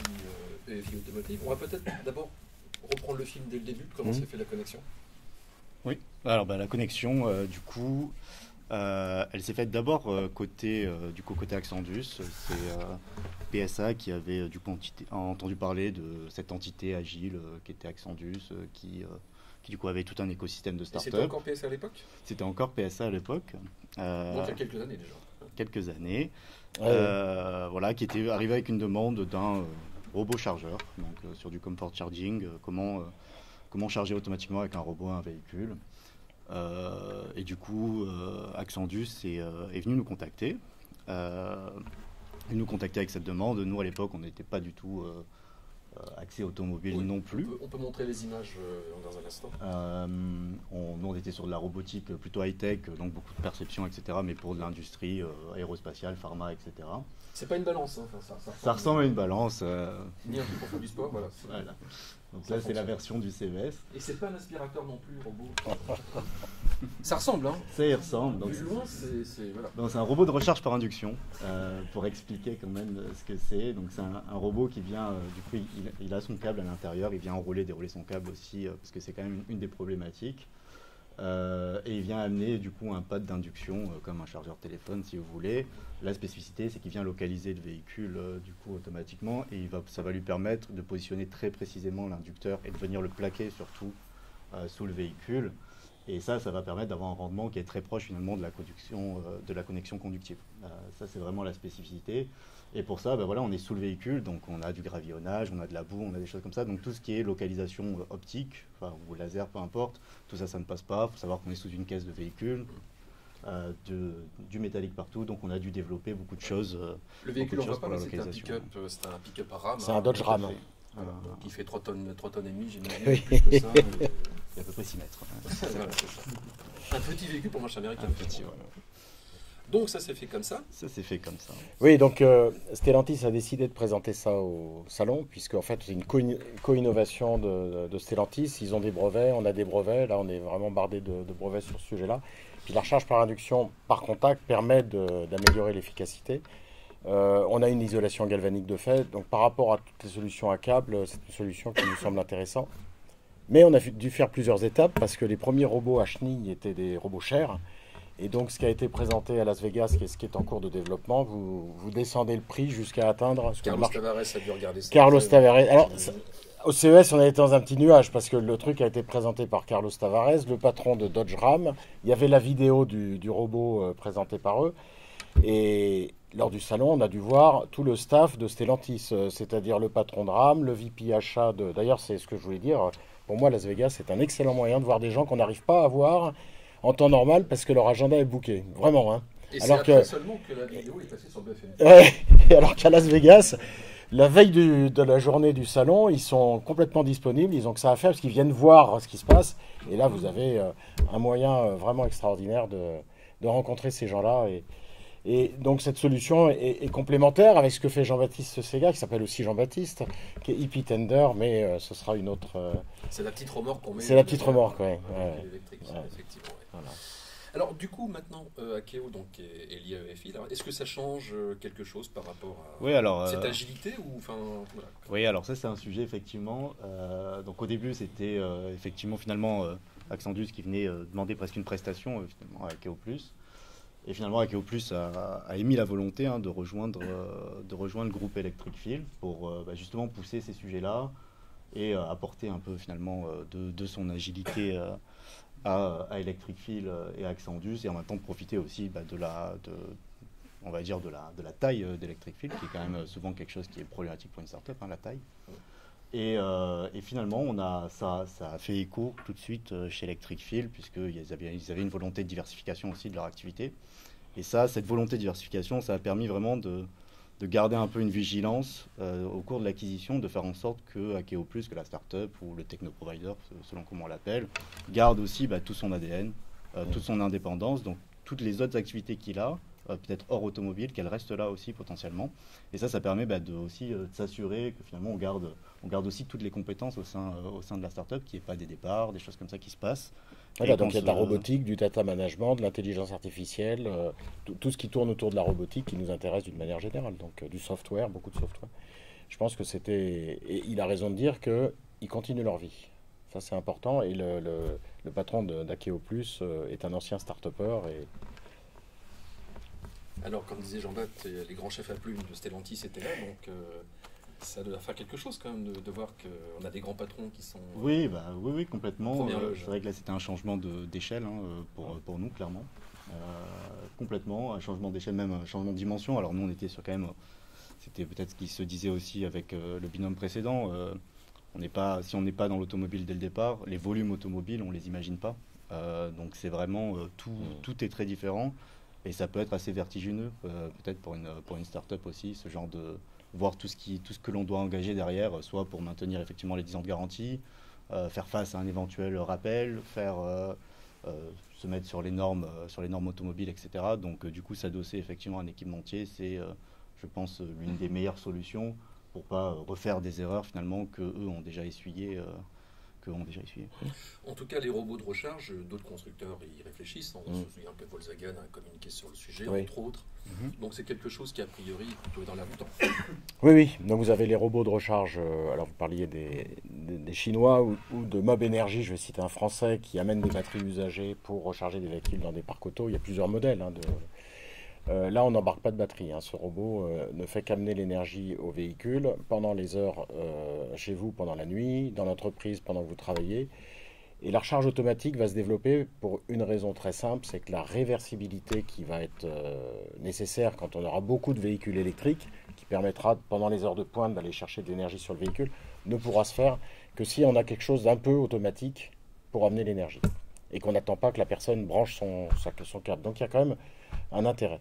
Speaker 1: EFI Automotive. On va peut-être d'abord reprendre le film dès le début, comment s'est fait la connexion.
Speaker 8: Oui, alors la connexion, du coup, elle s'est faite d'abord côté Axandus. C'est PSA qui avait du coup entendu parler de cette entité agile qui était Axandus, qui du coup avait tout un écosystème de start-up.
Speaker 1: C'était encore PSA à l'époque ?
Speaker 8: C'était encore PSA à l'époque.
Speaker 1: Donc il y a quelques années déjà.
Speaker 8: Quelques années.
Speaker 4: Ouais.
Speaker 8: Voilà, qui était arrivé avec une demande d'un robot chargeur, donc sur du comfort charging, comment charger automatiquement avec un robot un véhicule. Et du coup, Axandus est venu nous contacter. Avec cette demande. Nous, à l'époque, on n'était pas du tout axé automobile non plus.
Speaker 1: On peut montrer les images dans un instant.
Speaker 8: Nous, on était sur de la robotique plutôt high-tech, donc beaucoup de perception, etc., mais pour de l'industrie aérospatiale, pharma, etc.
Speaker 1: C'est pas une balance, hein.
Speaker 8: Ça ressemble à une balance.
Speaker 1: Ni un truc pour faire du sport, voilà.
Speaker 8: Voilà. Donc là, c'est la version du CVS.
Speaker 1: Et c'est pas un aspirateur non plus, robot. Ça ressemble, hein.
Speaker 8: Ça y ressemble. Donc,
Speaker 1: plus loin, c'est voilà.
Speaker 8: Donc c'est un robot de recharge par induction, pour expliquer quand même ce que c'est. Donc c'est un robot qui vient, du coup, il a son câble à l'intérieur, il vient enrouler, dérouler son câble aussi, parce que c'est quand même une des problématiques. Et il vient amener du coup un pad d'induction, comme un chargeur téléphone si vous voulez. La spécificité, c'est qu'il vient localiser le véhicule du coup automatiquement, et ça va lui permettre de positionner très précisément l'inducteur et de venir le plaquer surtout sous le véhicule. Et ça va permettre d'avoir un rendement qui est très proche finalement de la connexion conductive. Ça, c'est vraiment la spécificité. Et pour ça, voilà, on est sous le véhicule, donc on a du gravillonnage, on a de la boue, on a des choses comme ça. Donc tout ce qui est localisation optique, ou laser, peu importe, tout ça, ça ne passe pas. Il faut savoir qu'on est sous une caisse de véhicule, du métallique partout, donc on a dû développer beaucoup de choses.
Speaker 1: Le véhicule, on voit pas, c'est un pick-up à rame.
Speaker 4: C'est un Dodge Ram.
Speaker 1: Voilà, donc il fait 3 tonnes et demie, j'imagine,
Speaker 8: Oui.
Speaker 1: plus que ça.
Speaker 8: Il y a à peu près 6 mètres.
Speaker 1: Voilà, c'est ça. Un petit véhicule pour marche américaine.
Speaker 8: Voilà.
Speaker 1: Donc ça s'est fait comme ça.
Speaker 8: Ça s'est fait comme ça.
Speaker 4: Oui, donc Stellantis a décidé de présenter ça au salon, puisque en fait c'est une co-innovation de Stellantis. Ils ont des brevets, on a des brevets. Là, on est vraiment bardé de brevets sur ce sujet-là. Puis la recharge par induction par contact permet d'améliorer l'efficacité. On a une isolation galvanique de fait. Donc par rapport à toutes les solutions à câble, c'est une solution qui nous semble intéressante. Mais on a dû faire plusieurs étapes parce que les premiers robots à chenilles étaient des robots chers. Et donc, ce qui a été présenté à Las Vegas, ce qui est en cours de développement, vous descendez le prix jusqu'à atteindre...
Speaker 1: Carlos Tavares a dû regarder ça.
Speaker 4: Carlos Tavares. Alors, au CES, on a été dans un petit nuage parce que le truc a été présenté par Carlos Tavares, le patron de Dodge Ram. Il y avait la vidéo du robot présenté par eux. Et lors du salon, on a dû voir tout le staff de Stellantis, c'est-à-dire le patron de Ram, le VP achat de... D'ailleurs, c'est ce que je voulais dire. Pour moi, Las Vegas, c'est un excellent moyen de voir des gens qu'on n'arrive pas à voir en temps normal parce que leur agenda est booké. Vraiment, hein.
Speaker 1: Et c'est après seulement que la vidéo est passée sur BFM.
Speaker 4: Ouais, alors qu'à Las Vegas, la veille de la journée du salon, ils sont complètement disponibles, ils ont que ça à faire parce qu'ils viennent voir ce qui se passe. Et là, vous avez un moyen vraiment extraordinaire de rencontrer ces gens-là. Et donc cette solution est complémentaire avec ce que fait Jean-Baptiste Sega, qui s'appelle aussi Jean-Baptiste, qui est Hippie Tender, mais ce sera une autre...
Speaker 1: C'est la petite remorque qu'on met...
Speaker 4: C'est la petite remorque, oui.
Speaker 1: Électrique, effectivement. Ouais. Voilà. Alors du coup, maintenant, Akeo donc, est lié à EFI. Est-ce que ça change quelque chose par rapport à cette agilité ou, voilà.
Speaker 8: Oui, alors ça c'est un sujet effectivement. Donc au début, c'était effectivement finalement Axandus qui venait demander presque une prestation finalement, à Akeo+. Et finalement, Akeo Plus a émis la volonté de rejoindre le groupe Electric Field pour justement pousser ces sujets-là et apporter un peu finalement de son agilité à Electric Field et à Axandus, et en même temps profiter aussi de la taille d'Electric Field, qui est quand même souvent quelque chose qui est problématique pour une startup, la taille. Et finalement, ça a fait écho tout de suite chez Electric Field, puisqu'ils avaient une volonté de diversification aussi de leur activité. Et cette volonté de diversification, ça a permis vraiment de de garder un peu une vigilance au cours de l'acquisition, de faire en sorte que Akeo+, que la startup ou le techno-provider, selon comment on l'appelle, garde aussi tout son ADN, toute son indépendance, donc toutes les autres activités qu'il a, peut-être hors automobile, qu'elles restent là aussi potentiellement. Et ça permet aussi de s'assurer que finalement on garde aussi toutes les compétences au sein de la startup, qu'il n'y ait pas des départs, des choses comme ça qui se passent.
Speaker 4: Voilà, donc il y a de la robotique, du data management, de l'intelligence artificielle, tout ce qui tourne autour de la robotique qui nous intéresse d'une manière générale. Donc du software, beaucoup de software. Je pense que c'était... Et il a raison de dire qu'ils continuent leur vie. Ça c'est important. Et le patron d'Akeo+, est un ancien start-upper.
Speaker 1: Alors, comme disait Jean-Baptiste, les grands chefs à plumes de Stellantis étaient là, donc ça doit faire quelque chose quand même de voir qu'on a des grands patrons qui sont...
Speaker 8: Oui, oui, complètement.
Speaker 1: C'est
Speaker 8: vrai que là, c'était un changement d'échelle pour nous, clairement. Complètement, un changement d'échelle, même un changement de dimension. Alors nous, on était sur quand même... C'était peut-être ce qui se disait aussi avec le binôme précédent. Si on n'est pas dans l'automobile dès le départ, les volumes automobiles, on ne les imagine pas. Donc c'est vraiment... tout est très différent. Et ça peut être assez vertigineux, peut-être pour une start-up aussi, ce genre de... voir tout ce que l'on doit engager derrière, soit pour maintenir effectivement les 10 ans de garantie, faire face à un éventuel rappel, se mettre sur les normes automobiles, etc. Donc du coup, s'adosser effectivement à un équipementier, c'est, je pense, l'une des meilleures solutions pour pas refaire des erreurs finalement qu'eux ont déjà essuyées.
Speaker 1: En tout cas, les robots de recharge, d'autres constructeurs y réfléchissent. On se souvient que Volkswagen a communiqué sur le sujet, entre autres. Donc c'est quelque chose qui, a priori, est plutôt dans l'air du temps.
Speaker 4: Oui. Donc vous avez les robots de recharge. Alors vous parliez des Chinois ou de Mob Energy, je vais citer un Français, qui amène des batteries usagées pour recharger des véhicules dans des parcs auto. Il y a plusieurs modèles. Là, on n'embarque pas de batterie. Ce robot ne fait qu'amener l'énergie au véhicule pendant les heures chez vous, pendant la nuit, dans l'entreprise, pendant que vous travaillez. Et la recharge automatique va se développer pour une raison très simple, c'est que la réversibilité qui va être nécessaire quand on aura beaucoup de véhicules électriques, qui permettra pendant les heures de pointe d'aller chercher de l'énergie sur le véhicule, ne pourra se faire que si on a quelque chose d'un peu automatique pour amener l'énergie. Et qu'on n'attend pas que la personne branche son câble. Donc il y a quand même un intérêt.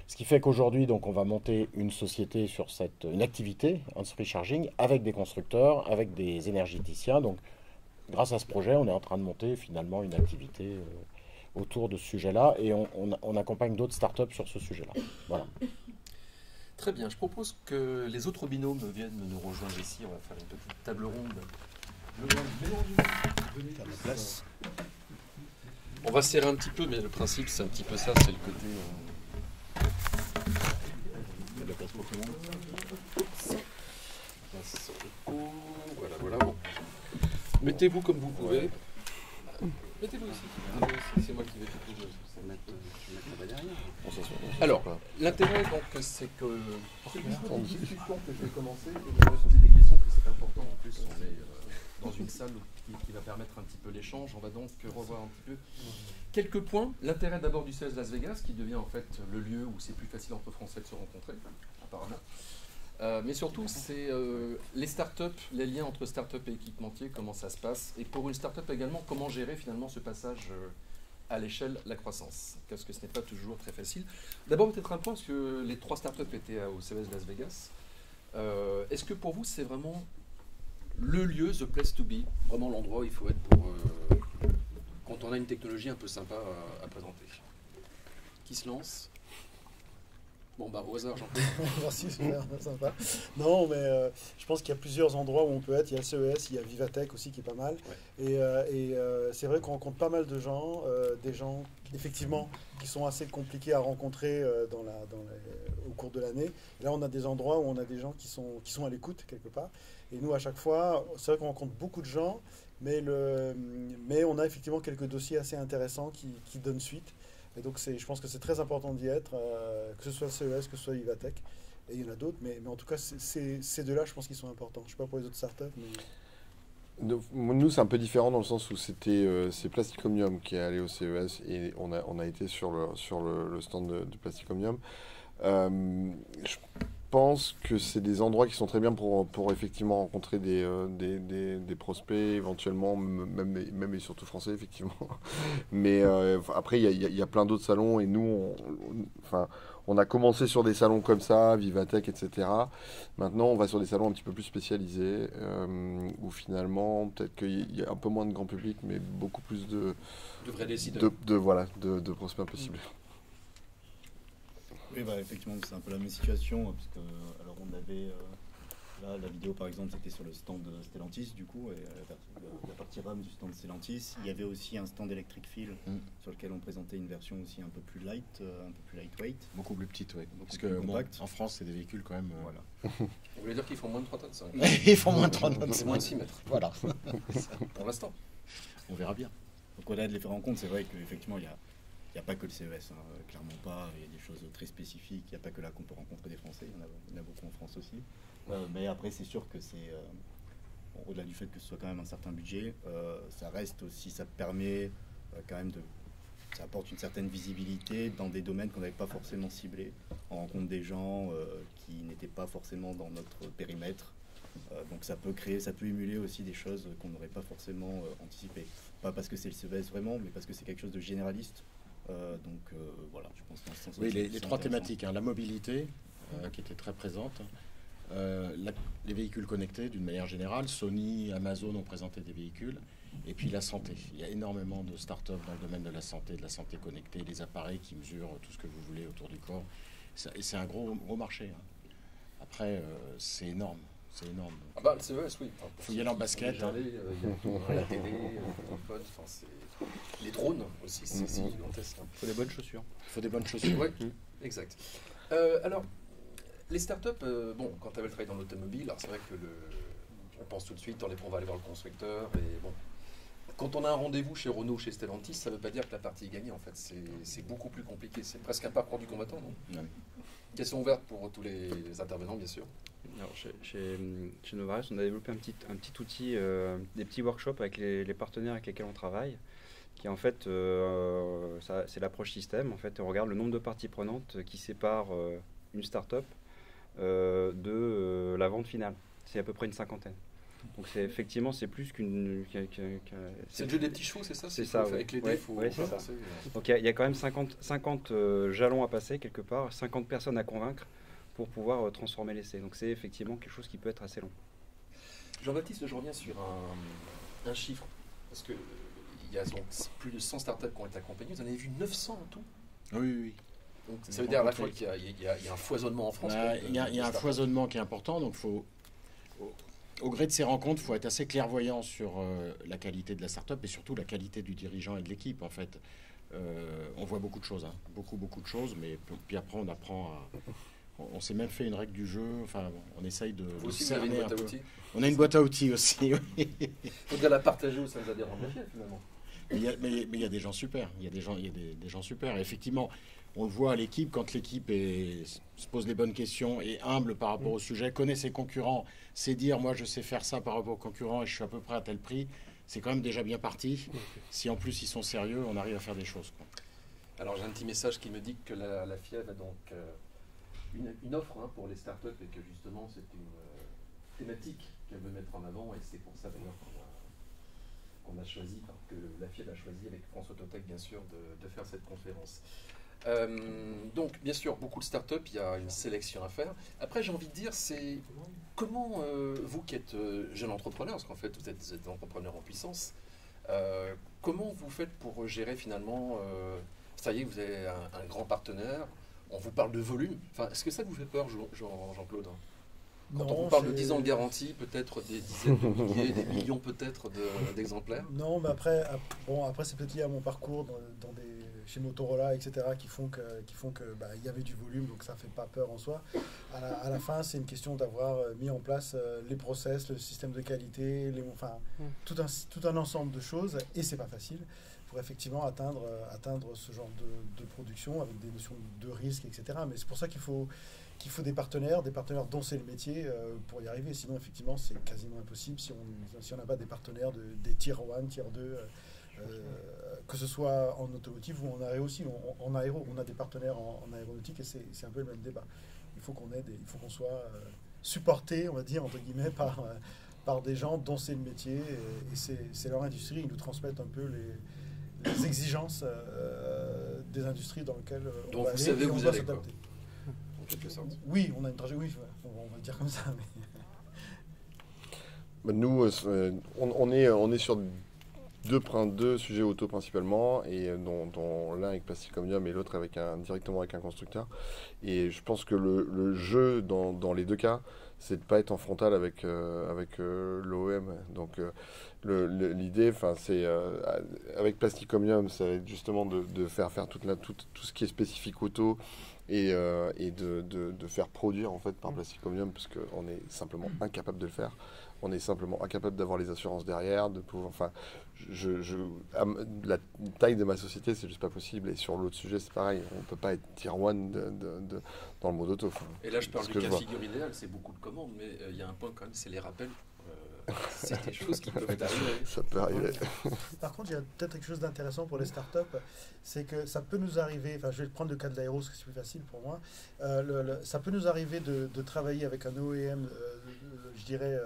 Speaker 4: Ce qui fait qu'aujourd'hui, donc, on va monter une société sur une activité, Hands-Free Charging, avec des constructeurs, avec des énergéticiens. Donc, grâce à ce projet, on est en train de monter finalement une activité autour de ce sujet-là et on accompagne d'autres startups sur ce sujet-là. Voilà.
Speaker 1: Très bien, je propose que les autres binômes viennent nous rejoindre ici. On va faire une petite table ronde. On va serrer un petit peu, mais le principe, c'est un petit peu ça, c'est le côté... Il y a de la place pour tout le monde. Voilà. Bon. Mettez-vous comme vous pouvez. Mettez-vous ici. C'est moi qui vais tout Alors, l'intérêt, donc, c'est que c'est une discussion que je vais commencer et vous allez poser des questions, que c'est important. En plus, on est dans une salle qui va permettre un petit peu l'échange. On va donc revoir un petit peu quelques points. L'intérêt d'abord du CES Las Vegas, qui devient en fait le lieu où c'est plus facile entre Français de se rencontrer, apparemment. Mais surtout, c'est les startups, les liens entre startups et équipementiers, comment ça se passe. Et pour une startup également, comment gérer finalement ce passage à l'échelle, la croissance. Parce que ce n'est pas toujours très facile. D'abord, peut-être un point, parce que les 3 startups étaient au CES Las Vegas. Est-ce que pour vous, c'est vraiment le lieu, the place to be, vraiment l'endroit où il faut être pour quand on a une technologie un peu sympa à présenter? Qui se lance? Bon, au hasard, Jean-Pierre.
Speaker 7: Merci, super, sympa. Non, mais je pense qu'il y a plusieurs endroits où on peut être. Il y a le CES, il y a Vivatech aussi qui est pas mal. Ouais. Et c'est vrai qu'on rencontre pas mal de gens, des gens effectivement qui sont assez compliqués à rencontrer au cours de l'année. Et là, on a des endroits où on a des gens qui sont à l'écoute quelque part. Et nous, à chaque fois, c'est vrai qu'on rencontre beaucoup de gens, mais on a effectivement quelques dossiers assez intéressants qui donnent suite. Et donc, je pense que c'est très important d'y être, que ce soit le CES, que ce soit Vivatech. Et il y en a d'autres, mais en tout cas, ces deux-là, je pense qu'ils sont importants. Je ne sais pas pour les autres startups, mais...
Speaker 5: Nous, c'est un peu différent dans le sens où c'est Plastic Omnium qui est allé au CES et on a été sur le stand de Plastic Omnium. Je pense que c'est des endroits qui sont très bien pour effectivement rencontrer des prospects, éventuellement, même et surtout français, effectivement. Mais après, il y a plein d'autres salons et nous, on a commencé sur des salons comme ça, Vivatech, etc. Maintenant, on va sur des salons un petit peu plus spécialisés, où finalement, peut-être qu'il y a un peu moins de grand public, mais beaucoup plus de
Speaker 1: vrais décideurs.
Speaker 5: de prospects possibles.
Speaker 8: Oui, effectivement, c'est un peu la même situation, parce que alors on avait là la vidéo par exemple, c'était sur le stand de Stellantis du coup, et la partie RAM du stand de Stellantis. Il y avait aussi un stand Electric Feel sur lequel on présentait une version aussi un peu plus light, un peu plus lightweight,
Speaker 4: beaucoup plus petite, oui. Parce
Speaker 8: plus
Speaker 4: que
Speaker 8: compact.
Speaker 4: En France, c'est des véhicules quand même.
Speaker 8: Voilà.
Speaker 1: Vous voulez dire qu'ils font moins de 3 tonnes, ça?
Speaker 4: Ils font moins de 3 tonnes,
Speaker 1: c'est moins de 6 mètres.
Speaker 4: Voilà.
Speaker 1: Pour l'instant.
Speaker 8: On verra bien. Donc au-delà de les faire en compte, c'est vrai qu'effectivement il n'y a pas que le CES, clairement pas. Il y a des choses très spécifiques. Il n'y a pas que là qu'on peut rencontrer des Français. Il y en a beaucoup en France aussi. Mais après, c'est sûr que c'est au-delà du fait que ce soit quand même un certain budget, ça reste aussi, ça permet quand même ça apporte une certaine visibilité dans des domaines qu'on n'avait pas forcément ciblés. On rencontre des gens qui n'étaient pas forcément dans notre périmètre. Donc ça peut émuler aussi des choses qu'on n'aurait pas forcément anticipées. Pas parce que c'est le CES vraiment, mais parce que c'est quelque chose de généraliste. Voilà, je pense que
Speaker 4: oui, les trois thématiques, la mobilité, qui était très présente, les véhicules connectés d'une manière générale, Sony, Amazon ont présenté des véhicules, et puis la santé. Il y a énormément de start-up dans le domaine de la santé connectée, les appareils qui mesurent tout ce que vous voulez autour du corps. Et c'est un gros marché. Après, c'est énorme. C'est énorme.
Speaker 1: Ah bah, le CES, oui.
Speaker 4: Il faut y aller en basket.
Speaker 1: Il y a la télé, le téléphone, les drones aussi, c'est gigantesque.
Speaker 3: Il faut des bonnes chaussures.
Speaker 1: Oui, exact. Alors, les startups, quand elles travaillent dans l'automobile, alors c'est vrai que on pense tout de suite, on va aller voir le constructeur, et bon. Quand on a un rendez-vous chez Renault, chez Stellantis, ça ne veut pas dire que la partie est gagnée, en fait. C'est beaucoup plus compliqué. C'est presque un parcours du combattant, non?
Speaker 8: Oui.
Speaker 1: Question ouverte pour tous les intervenants, bien sûr.
Speaker 9: Alors, chez Novarius, on a développé un petit outil, des petits workshops avec les partenaires avec lesquels on travaille, qui en fait, c'est l'approche système. En fait, on regarde le nombre de parties prenantes qui séparent une start-up de la vente finale. C'est à peu près une cinquantaine. Donc effectivement, c'est plus qu'une...
Speaker 1: C'est le jeu des petits chevaux, c'est ça?
Speaker 9: C'est ça, oui.
Speaker 1: Avec les dés,
Speaker 9: c'est ça. Donc il y a quand même 50 jalons à passer quelque part, 50 personnes à convaincre pour pouvoir transformer l'essai. Donc c'est effectivement quelque chose qui peut être assez long.
Speaker 1: Jean-Baptiste, je reviens sur un chiffre, parce que il y a plus de 100 startups qui ont été accompagnées. Vous en avez vu 900 en tout?
Speaker 4: Oui.
Speaker 1: Donc ça veut dire à la fois qu'il y a un foisonnement en France.
Speaker 4: Il y a un foisonnement qui est important, donc au gré de ces rencontres, il faut être assez clairvoyant sur la qualité de la start-up et surtout la qualité du dirigeant et de l'équipe. En fait, on voit beaucoup de choses, beaucoup de choses, mais puis après on apprend à... On s'est même fait une règle du jeu. Enfin, on essaye de.
Speaker 1: Vous aussi, vous avez une boîte à outils.
Speaker 4: On a une boîte à outils aussi.
Speaker 1: Il faudrait la partager au sein des adhérents de la FIEF, finalement.
Speaker 4: Mais il y a des gens super. Il y a des gens super. Et effectivement, on le voit à l'équipe, quand l'équipe se pose les bonnes questions, est humble par rapport au sujet, connaît ses concurrents, sait dire moi je sais faire ça par rapport aux concurrents et je suis à peu près à tel prix, c'est quand même déjà bien parti. Si en plus ils sont sérieux, on arrive à faire des choses, quoi.
Speaker 1: Alors j'ai un petit message qui me dit que la FIEV a donc une offre pour les startups et que justement c'est une thématique qu'elle veut mettre en avant, et c'est pour ça d'ailleurs qu'on a choisi, que la FIEV a choisi avec France Autotech bien sûr de faire cette conférence. Donc bien sûr beaucoup de startups, il y a une sélection à faire. Après j'ai envie de dire, c'est comment vous qui êtes jeune entrepreneur, parce qu'en fait vous êtes entrepreneur en puissance, comment vous faites pour gérer finalement, ça y est, vous avez un grand partenaire, on vous parle de volume, enfin, est-ce que ça vous fait peur, Jean-Claude? Quand on vous parle de 10 ans de garantie, peut-être des dizaines de milliers, des millions peut-être d'exemplaires.
Speaker 10: Non, mais après c'est peut-être lié à mon parcours chez Motorola, etc., qui font que y avait du volume, donc ça ne fait pas peur en soi. À la fin, c'est une question d'avoir mis en place les process, le système de qualité, tout un ensemble de choses, et c'est pas facile pour effectivement atteindre ce genre de production avec des notions de risque, etc. Mais c'est pour ça qu'il faut des partenaires dont c'est le métier pour y arriver. Sinon, effectivement, c'est quasiment impossible si on n'a pas des partenaires des tier 1, tier 2, que ce soit en automotive ou en aéro aussi. En aéro, on a des partenaires en aéronautique et c'est un peu le même débat. Il faut qu'on soit supporté, on va dire, entre guillemets, par des gens dont c'est le métier et c'est leur industrie. Ils nous transmettent un peu les exigences des industries dans lesquelles on va aller et on doit s'adapter.
Speaker 1: quelque sorte.
Speaker 10: Oui, on a une trajectoire, oui, on va le dire comme ça. Mais...
Speaker 5: Nous, on est sur deux sujets auto principalement, et dont l'un avec Plastic Omnium et l'autre directement avec un constructeur. Et je pense que le jeu dans les deux cas, c'est de ne pas être en frontal avec l'OEM. Donc l'idée, c'est avec Plastic Omnium, ça va être justement de faire tout ce qui est spécifique auto, et de faire produire en fait par Plastic Omnium, parce qu'on est simplement incapable de le faire. On est simplement incapable d'avoir les assurances derrière, de pouvoir. La taille de ma société, c'est juste pas possible. Et sur l'autre sujet, c'est pareil. On peut pas être tier 1 dans le mode auto.
Speaker 1: Et là, je parle du cas figure idéal, c'est beaucoup de commandes, mais il y a un point quand même, c'est les rappels. C'est des choses qui peuvent arriver.
Speaker 5: Ça peut arriver.
Speaker 10: Par contre, il y a peut-être quelque chose d'intéressant pour les startups, c'est que ça peut nous arriver, je vais prendre le cas de l'aéro, parce que c'est plus facile pour moi, ça peut nous arriver de travailler avec un OEM, je dirais,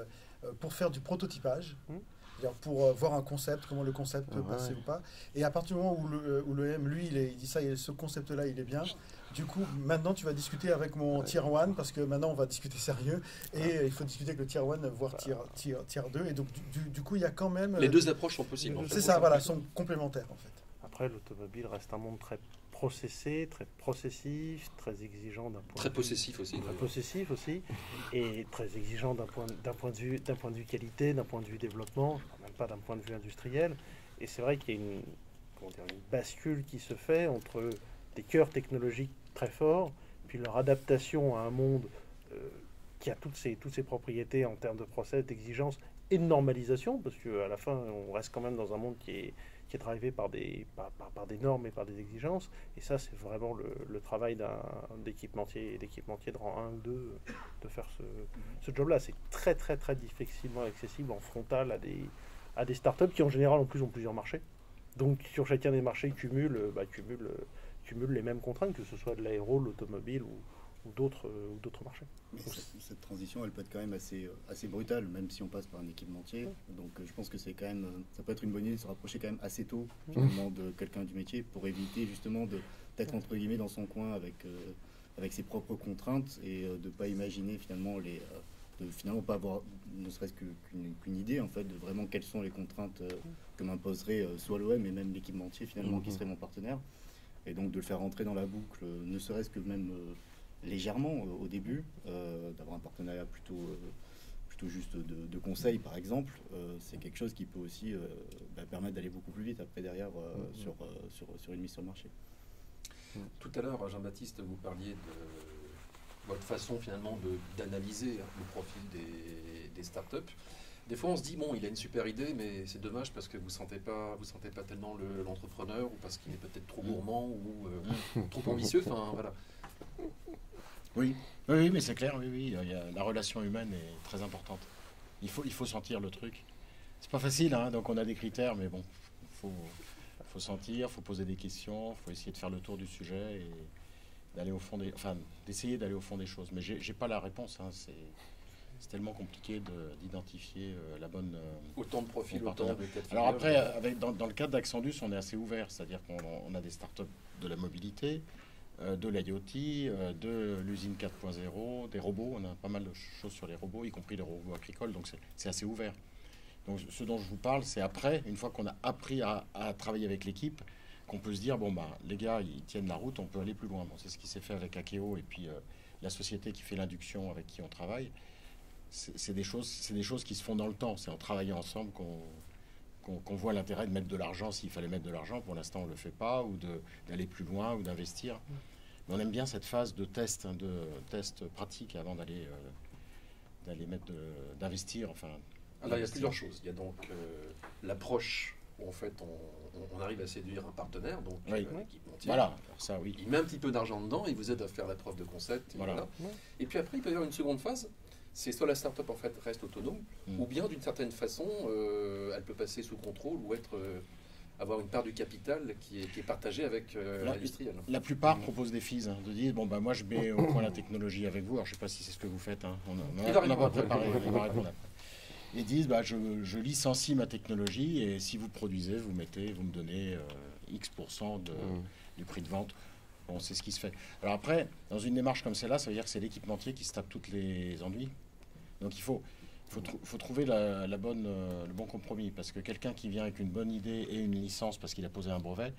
Speaker 10: pour faire du prototypage, pour voir un concept, comment le concept peut passer ou pas. Et à partir du moment où l'OEM, lui, il dit ça, ce concept-là, il est bien. Du coup, maintenant, tu vas discuter avec mon tier 1, parce que maintenant, on va discuter sérieux. Et il faut discuter avec le tier 1, voire tier 2. Et donc, du coup, il y a quand même...
Speaker 1: Les deux approches sont possibles.
Speaker 10: C'est ça, voilà, sont complémentaires, en fait.
Speaker 6: Après, l'automobile reste un monde très processé, très processif, très exigeant d'un point
Speaker 1: très possessif aussi.
Speaker 6: Très possessif aussi, et très exigeant d'un point de vue qualité, d'un point de vue développement, même pas d'un point de vue industriel. Et c'est vrai qu'il y a une bascule qui se fait entre des cœurs technologiques très forts, puis leur adaptation à un monde qui a toutes ses propriétés en termes de process, d'exigence et de normalisation, parce qu'à la fin, on reste quand même dans un monde qui est drivé par des normes et par des exigences. Et ça, c'est vraiment le travail d'équipementier de rang 1 ou 2 de faire ce job-là. C'est très, très, très difficilement accessible en frontal à des startups qui, en général, en plus, ont plusieurs marchés. Donc, sur chacun des marchés, cumulent les mêmes contraintes, que ce soit de l'aéro, l'automobile ou d'autres marchés.
Speaker 8: Mais cette transition, elle peut être quand même assez brutale, même si on passe par un équipementier. Donc je pense que c'est quand même, ça peut être une bonne idée de se rapprocher quand même assez tôt finalement de quelqu'un du métier pour éviter justement d'être entre guillemets dans son coin avec ses propres contraintes et de pas imaginer finalement de finalement pas avoir ne serait-ce qu'une idée en fait de vraiment quelles sont les contraintes que m'imposerait soit l'OM et même l'équipementier finalement qui serait mon partenaire, et donc de le faire rentrer dans la boucle, ne serait-ce que même légèrement au début, d'avoir un partenariat plutôt juste de conseil par exemple, c'est quelque chose qui peut aussi permettre d'aller beaucoup plus vite après derrière sur une mise sur le marché.
Speaker 1: Tout à l'heure, Jean-Baptiste, vous parliez de votre façon finalement d'analyser le profil des startups. Des fois, on se dit, bon, il a une super idée, mais c'est dommage parce que vous sentez pas tellement l'entrepreneur, ou parce qu'il est peut-être trop gourmand ou trop ambitieux. Enfin, voilà.
Speaker 4: Oui, mais c'est clair, oui. La relation humaine est très importante. Il faut sentir le truc. C'est pas facile, donc on a des critères, mais bon, faut sentir, faut poser des questions, faut essayer de faire le tour du sujet et d'essayer d'aller au fond des choses. Mais j'ai pas la réponse, c'est tellement compliqué d'identifier la bonne...
Speaker 1: Autant de profils, autant de peut-être...
Speaker 4: Alors après, dans le cadre d'Axandus, on est assez ouvert, c'est-à-dire qu'on a des startups de la mobilité, de l'IoT, de l'usine 4.0, des robots. On a pas mal de choses sur les robots, y compris les robots agricoles, donc c'est assez ouvert. Donc ce dont je vous parle, c'est après, une fois qu'on a appris à travailler avec l'équipe, qu'on peut se dire, les gars, ils tiennent la route, on peut aller plus loin. Bon, c'est ce qui s'est fait avec Akeo et puis la société qui fait l'induction avec qui on travaille. C'est des choses qui se font dans le temps. C'est en travaillant ensemble qu'on voit l'intérêt de mettre de l'argent s'il fallait mettre de l'argent. Pour l'instant, on ne le fait pas, ou d'aller plus loin, ou d'investir. Mais on aime bien cette phase de test, de test pratique avant d'investir.
Speaker 1: Alors, il y a plusieurs choses. Il y a donc l'approche où en fait on arrive à séduire un partenaire, donc l'équipementier.
Speaker 4: Voilà, ça oui.
Speaker 1: Il met un petit peu d'argent dedans, il vous aide à faire la preuve de concept. Et puis après, il peut y avoir une seconde phase. C'est soit la start-up en fait reste autonome, ou bien d'une certaine façon, elle peut passer sous contrôle ou avoir une part du capital qui est partagée avec l'industriel.
Speaker 4: La plupart proposent des fees, de dire moi je mets au point la technologie avec vous. Alors je ne sais pas si c'est ce que vous faites. On n'a pas préparé. Il va répondre après. Ils disent je licencie ma technologie et si vous produisez, vous me donnez X% du prix de vente. Bon, c'est ce qui se fait. Alors après, dans une démarche comme celle-là, ça veut dire que c'est l'équipementier qui se tape toutes les ennuis. Donc il faut trouver le bon compromis, parce que quelqu'un qui vient avec une bonne idée et une licence parce qu'il a posé un brevet,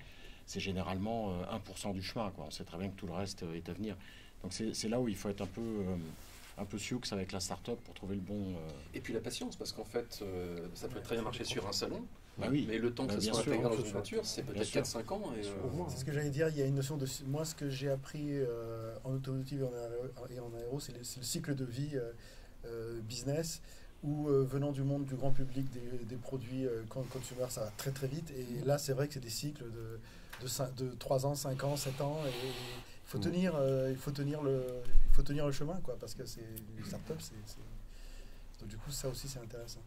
Speaker 4: c'est généralement 1% du chemin, quoi. On sait très bien que tout le reste est à venir. Donc c'est là où il faut être un peu sioux avec la start-up pour trouver le bon...
Speaker 1: Et puis la patience, parce qu'en fait, ça peut très bien marcher sur un salon,
Speaker 4: bah oui,
Speaker 1: mais le temps que ça soit intégré dans une voiture, c'est peut-être 4-5 ans.
Speaker 10: C'est ce que j'allais dire, il y a une notion de... Moi, ce que j'ai appris en automotive et en aéro, c'est le cycle de vie business, où venant du monde du grand public, des produits consumer, ça va très très vite. Et là, c'est vrai que c'est des cycles de 3 ans, 5 ans, 7 ans. Et il faut tenir le chemin, quoi, parce que c'est une start-up. Donc du coup, ça aussi, c'est intéressant.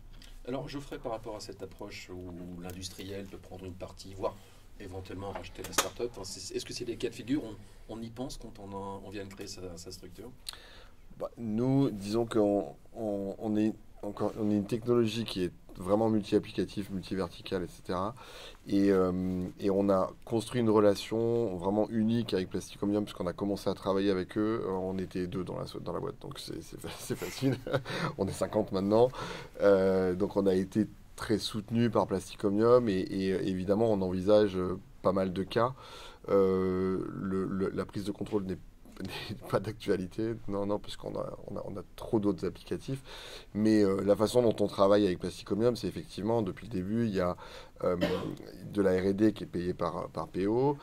Speaker 1: Alors, Geoffrey, par rapport à cette approche où l'industriel peut prendre une partie, voire éventuellement racheter la start-up, est-ce que c'est des cas de figure, on y pense quand on vient de créer sa structure?
Speaker 5: Nous, disons qu'on est une technologie qui est vraiment multi-applicative, multi-verticale, etc. Et on a construit une relation vraiment unique avec Plastic Omnium, puisqu'on a commencé à travailler avec eux. On était 2 dans la boîte, donc c'est facile. On est 50 maintenant. Donc on a été très soutenu par Plastic Omnium, et évidemment on envisage pas mal de cas. La prise de contrôle n'est pas d'actualité, non, puisqu'on a trop d'autres applicatifs. Mais la façon dont on travaille avec Plastic Omnium, c'est effectivement, depuis le début, il y a de la R&D qui est payée par PO.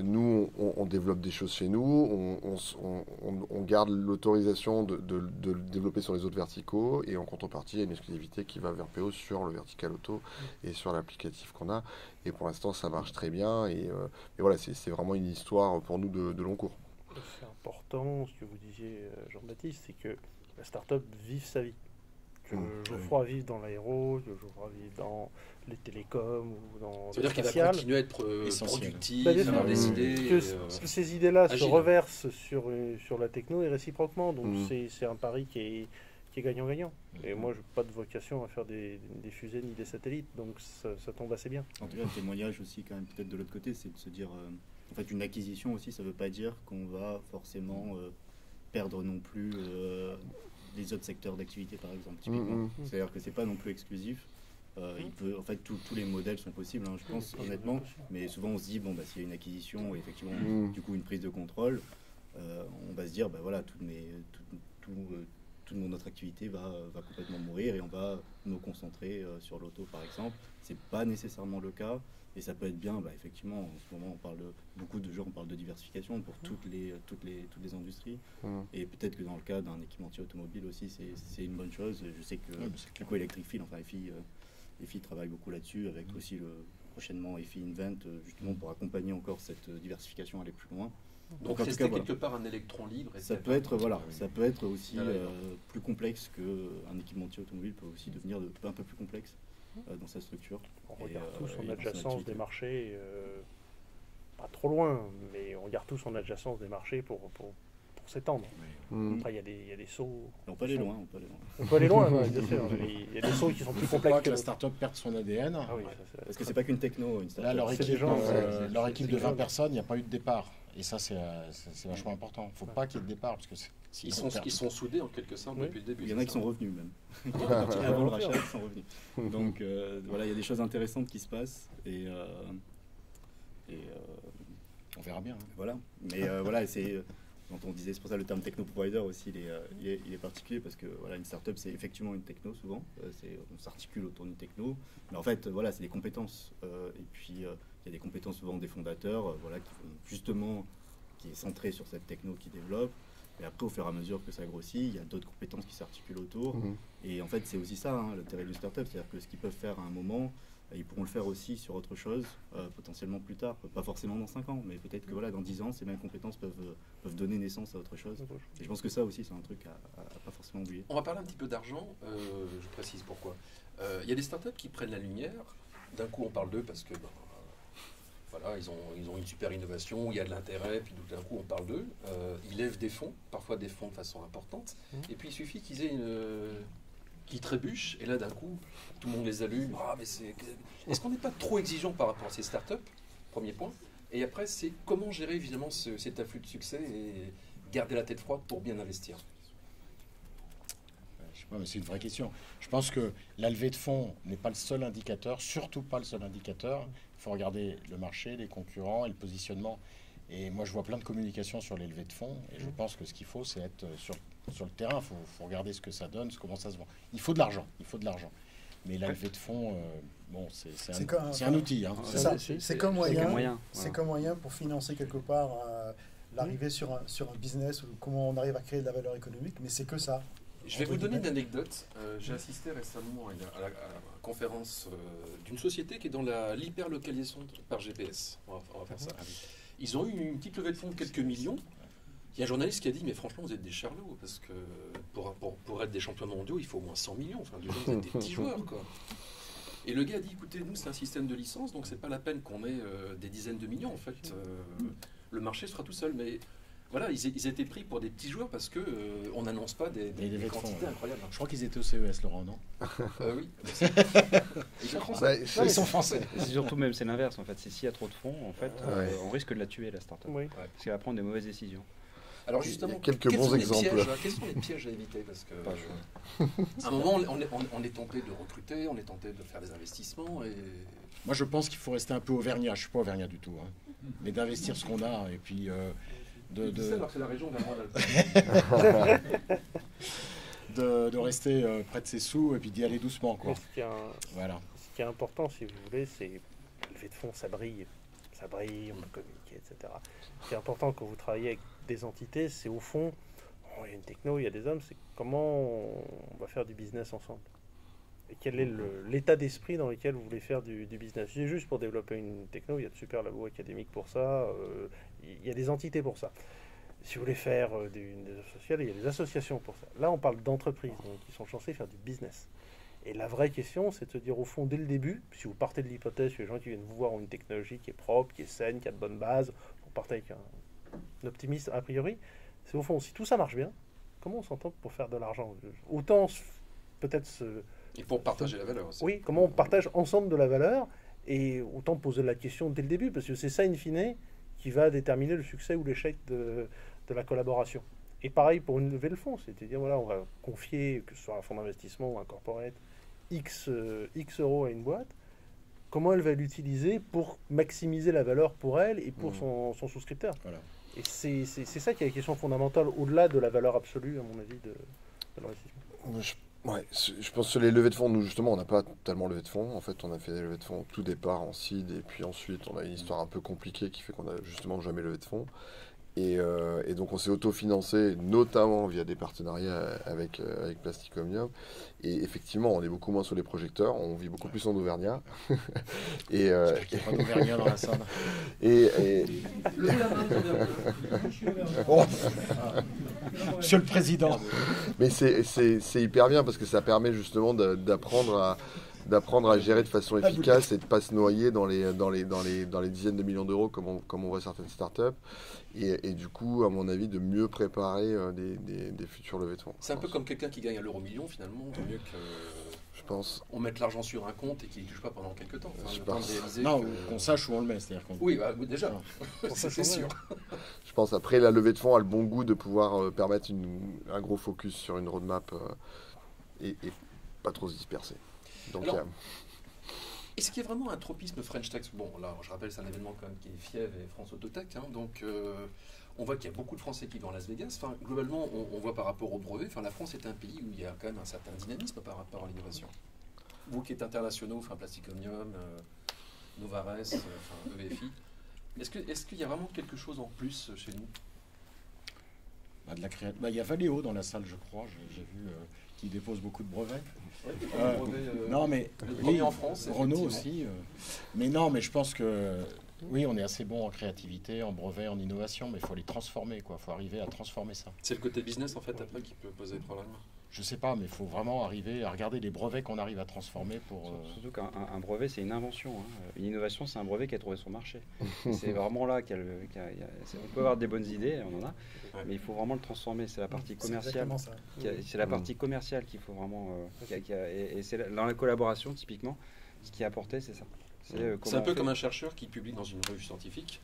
Speaker 5: Nous, on développe des choses chez nous, on garde l'autorisation de le développer sur les autres verticaux, et en contrepartie, il y a une exclusivité qui va vers PO sur le vertical auto et sur l'applicatif qu'on a. Et pour l'instant, ça marche très bien. Et voilà, c'est vraiment une histoire pour nous de long cours.
Speaker 6: C'est important, ce que vous disiez, Jean-Baptiste, c'est que la start-up vive sa vie. Que Geoffroy vive dans l'aéro, que Geoffroy vive dans les télécoms ou dans le spatial.
Speaker 1: C'est-à-dire qu'il va continuer à être productif, avoir des idées.
Speaker 6: Que ces idées-là se reversent sur la techno et réciproquement. Donc c'est un pari qui est gagnant-gagnant. Et moi, je n'ai pas de vocation à faire des fusées ni des satellites, donc ça tombe assez bien.
Speaker 8: En tout cas, le témoignage aussi, quand même, peut-être de l'autre côté, c'est de se dire... En fait, une acquisition aussi, ça ne veut pas dire qu'on va forcément perdre non plus les autres secteurs d'activité, par exemple, typiquement. C'est-à-dire que ce n'est pas non plus exclusif. En fait, tous les modèles sont possibles, hein, je pense, honnêtement. Mais souvent, on se dit, bon, s'il y a une acquisition, et effectivement, du coup, une prise de contrôle, on va se dire, voilà, toute notre activité va complètement mourir et on va nous concentrer sur l'auto, par exemple. Ce n'est pas nécessairement le cas. Et ça peut être bien, effectivement, en ce moment, beaucoup de gens parlent de diversification pour toutes les industries. Et peut-être que dans le cas d'un équipementier automobile aussi, c'est une bonne chose. Je sais que du coup, Electric Field, enfin EFI travaille beaucoup là-dessus, avec aussi prochainement EFI Invent, justement pour accompagner encore cette diversification, aller plus loin.
Speaker 1: Donc c'est quelque part un électron libre.
Speaker 8: Ça peut être aussi plus complexe qu'un équipementier automobile peut aussi devenir un peu plus complexe dans sa structure.
Speaker 6: On regarde tous en adjacence des marchés, pas trop loin, mais on regarde tous en adjacence des marchés pour s'étendre. Après, il y a des sauts.
Speaker 8: On peut aller loin.
Speaker 6: On peut aller loin, bien sûr. Il y a des sauts qui sont plus complexes
Speaker 4: que la start-up perde son ADN.
Speaker 8: Parce que c'est pas qu'une techno, une start-up.
Speaker 4: Là, leur équipe de 20 personnes, il n'y a pas eu de départ. Et ça, c'est vachement important. Il ne faut pas qu'il y ait de départ. Parce que
Speaker 1: ils sont soudés en quelque sorte depuis le début.
Speaker 8: Il y en a qui sont revenus même. Avant le rachat, ils sont revenus. Donc voilà, il y a des choses intéressantes qui se passent. Et
Speaker 4: on verra bien.
Speaker 8: Voilà. Mais voilà, c'est... Quand on disait, c'est pour ça le terme techno-provider aussi, il est particulier parce que voilà, une start-up, c'est effectivement une techno souvent. On s'articule autour d'une techno. Mais en fait, voilà, c'est des compétences. Et puis, il y a des compétences souvent des fondateurs, qui est centré sur cette techno qu'ils développent. Et après, au fur et à mesure que ça grossit, il y a d'autres compétences qui s'articulent autour. Et en fait, c'est aussi ça, l'intérêt d'une start-up. C'est-à-dire que ce qu'ils peuvent faire à un moment, ils pourront le faire aussi sur autre chose, potentiellement plus tard. Pas forcément dans 5 ans, mais peut-être que dans 10 ans, ces mêmes compétences peuvent donner naissance à autre chose. Et je pense que ça aussi, c'est un truc à pas forcément oublier.
Speaker 1: On va parler un petit peu d'argent, je précise pourquoi. Il y a des startups qui prennent la lumière. D'un coup, on parle d'eux parce que voilà, ils ont une super innovation, il y a de l'intérêt, puis d'un coup, on parle d'eux. Ils lèvent des fonds, parfois des fonds de façon importante. Et puis, il suffit qu'ils aient qui trébuchent, et là d'un coup, tout le monde les allume. Est-ce qu'on n'est pas trop exigeant par rapport à ces startups? Premier point. Et après, c'est comment gérer évidemment cet afflux de succès et garder la tête froide pour bien investir.
Speaker 4: Je sais pas, mais c'est une vraie question. Je pense que la levée de fonds n'est pas le seul indicateur, surtout pas le seul indicateur. Il faut regarder le marché, les concurrents et le positionnement. Et moi, je vois plein de communications sur les levées de fonds. Et je pense que ce qu'il faut, c'est être sur le terrain. Il faut regarder ce que ça donne, comment ça se vend. Il faut de l'argent. Mais la levée de fonds, bon, c'est un outil. Hein.
Speaker 10: C'est comme moyen. C'est comme moyen pour financer quelque part l'arrivée sur un business ou comment on arrive à créer de la valeur économique. Mais c'est que ça.
Speaker 1: Je vais vous donner une anecdote. J'ai assisté récemment à la conférence d'une société qui est dans l'hyperlocalisation par GPS. On va faire ça. Ils ont eu une petite levée de fonds de quelques millions. Il y a un journaliste qui a dit, mais franchement, vous êtes des charlots, parce que pour être des champions mondiaux, il faut au moins 100 millions. Enfin, vous êtes des petits joueurs, quoi. Et le gars a dit, écoutez, nous, c'est un système de licence, donc c'est pas la peine qu'on ait des dizaines de millions, en fait. Le marché se fera tout seul. Mais voilà, ils étaient pris pour des petits joueurs parce qu'on on n'annonce pas des quantités incroyables.
Speaker 4: Je crois qu'ils étaient au CES, Laurent, non?
Speaker 1: Oui.
Speaker 4: Ils sont français.
Speaker 9: C'est surtout même, c'est l'inverse, en fait. S'il y a trop de fonds, en fait, on risque de la tuer, la start-up.
Speaker 3: Oui.
Speaker 9: Parce qu'elle va prendre des mauvaises décisions.
Speaker 1: Alors justement,
Speaker 5: quelques bons exemples.
Speaker 1: Quels sont les pièges à éviter? Parce que à un moment, on est tenté de recruter, on est tenté de faire des investissements. Et
Speaker 4: moi, je pense qu'il faut rester un peu auvergnat. Je suis pas auvergnat du tout, hein. Mais d'investir ce qu'on a et puis
Speaker 1: alors c'est la région
Speaker 4: de rester près de ses sous et puis d'y aller doucement, quoi.
Speaker 6: Ce qui est important, si vous voulez, c'est la levée de fonds, ça brille, on peut communiquer, etc. Ce qui est important quand vous travaillez avec des entités, c'est au fond, il y a une techno, il y a des hommes, c'est comment on va faire du business ensemble. Et quel est l'état d'esprit dans lequel vous voulez faire du business. C'est juste pour développer une techno, il y a de super labos académiques pour ça, il y a des entités pour ça. Si vous voulez faire des œuvres sociales, il y a des associations pour ça. Là, on parle d'entreprises, donc qui sont censées faire du business. Et la vraie question, c'est de se dire au fond, dès le début, si vous partez de l'hypothèse que les gens qui viennent vous voir ont une technologie qui est propre, qui est saine, qui a de bonnes bases, vous partez avec un optimisme a priori, c'est au fond, si tout ça marche bien, comment on s'entend pour faire de l'argent? Autant peut-être
Speaker 1: et pour partager la valeur aussi.
Speaker 6: Oui, comment on partage ensemble de la valeur, et autant poser la question dès le début, parce que c'est ça, in fine, qui va déterminer le succès ou l'échec de la collaboration. Et pareil pour une levée de fonds, c'est-à-dire, voilà, on va confier, que ce soit un fonds d'investissement ou un corporate, X euros à une boîte, comment elle va l'utiliser pour maximiser la valeur pour elle et pour son souscripteur. Voilà. Et c'est ça qui est la question fondamentale, au-delà de la valeur absolue, à mon avis, de l'investissement.
Speaker 5: Je pense que sur les levées de fonds, nous justement, on n'a pas tellement levé de fonds. En fait, on a fait des levées de fonds au tout départ en seed, et puis ensuite, on a une histoire un peu compliquée qui fait qu'on a justement jamais levé de fonds. Et donc on s'est autofinancé, notamment via des partenariats avec Plastic Omnium. Et effectivement, on est beaucoup moins sur les projecteurs, on vit beaucoup plus en Auvergnat.
Speaker 4: Et j'espère qu'il n'y a pas d'Auvergnat dans la salle. Monsieur le Président.
Speaker 5: Mais c'est hyper bien parce que ça permet justement d'apprendre à gérer de façon efficace et de ne pas se noyer dans les dizaines de millions d'euros comme on voit certaines startups. Et du coup, à mon avis, de mieux préparer des futurs levées de fonds.
Speaker 1: C'est un peu comme quelqu'un qui gagne à l'euro-million, finalement. Vaut mieux que
Speaker 5: je pense.
Speaker 1: On mette l'argent sur un compte et qu'il ne touche pas pendant quelques temps. Enfin,
Speaker 4: je pense. Qu'on sache où on le met. C'est-à-dire qu'on...
Speaker 1: Oui, déjà. C'est sûr.
Speaker 5: Je pense après, la levée de fonds a le bon goût de pouvoir permettre un gros focus sur une roadmap et pas trop se disperser. Donc,
Speaker 1: alors, est-ce qu'il y a vraiment un tropisme French Tech? Bon, là, je rappelle, c'est un événement quand même qui est FIEV et France Autotech. Donc, on voit qu'il y a beaucoup de Français qui vont à Las Vegas. Enfin, globalement, on voit par rapport au brevet. Enfin, la France est un pays où il y a quand même un certain dynamisme par rapport à l'innovation. Vous qui êtes internationaux, enfin, Plastic Omnium, Novares, EVFI, est-ce qu'il y a vraiment quelque chose en plus chez nous?
Speaker 4: Il y a Valeo dans la salle, je crois. J'ai vu qui dépose beaucoup de brevets.
Speaker 1: Non, mais oui, en France,
Speaker 4: Renault aussi. Mais non, mais je pense que oui, on est assez bon en créativité, en brevets, en innovation, mais il faut les transformer, quoi. Il faut arriver à transformer ça.
Speaker 1: C'est le côté business en fait après qui peut poser problème.
Speaker 4: Je sais pas, mais il faut vraiment arriver à regarder les brevets qu'on arrive à transformer pour.
Speaker 9: Surtout qu'un brevet, c'est une invention. Hein. Une innovation, c'est un brevet qui a trouvé son marché. C'est vraiment là on peut avoir des bonnes idées, on en a, mais il faut vraiment le transformer. C'est la partie commerciale. C'est la partie commerciale qu'il faut vraiment. Et c'est dans la collaboration, typiquement, ce qui est apporté, c'est ça.
Speaker 11: C'est un peu comme un chercheur qui publie dans une revue scientifique.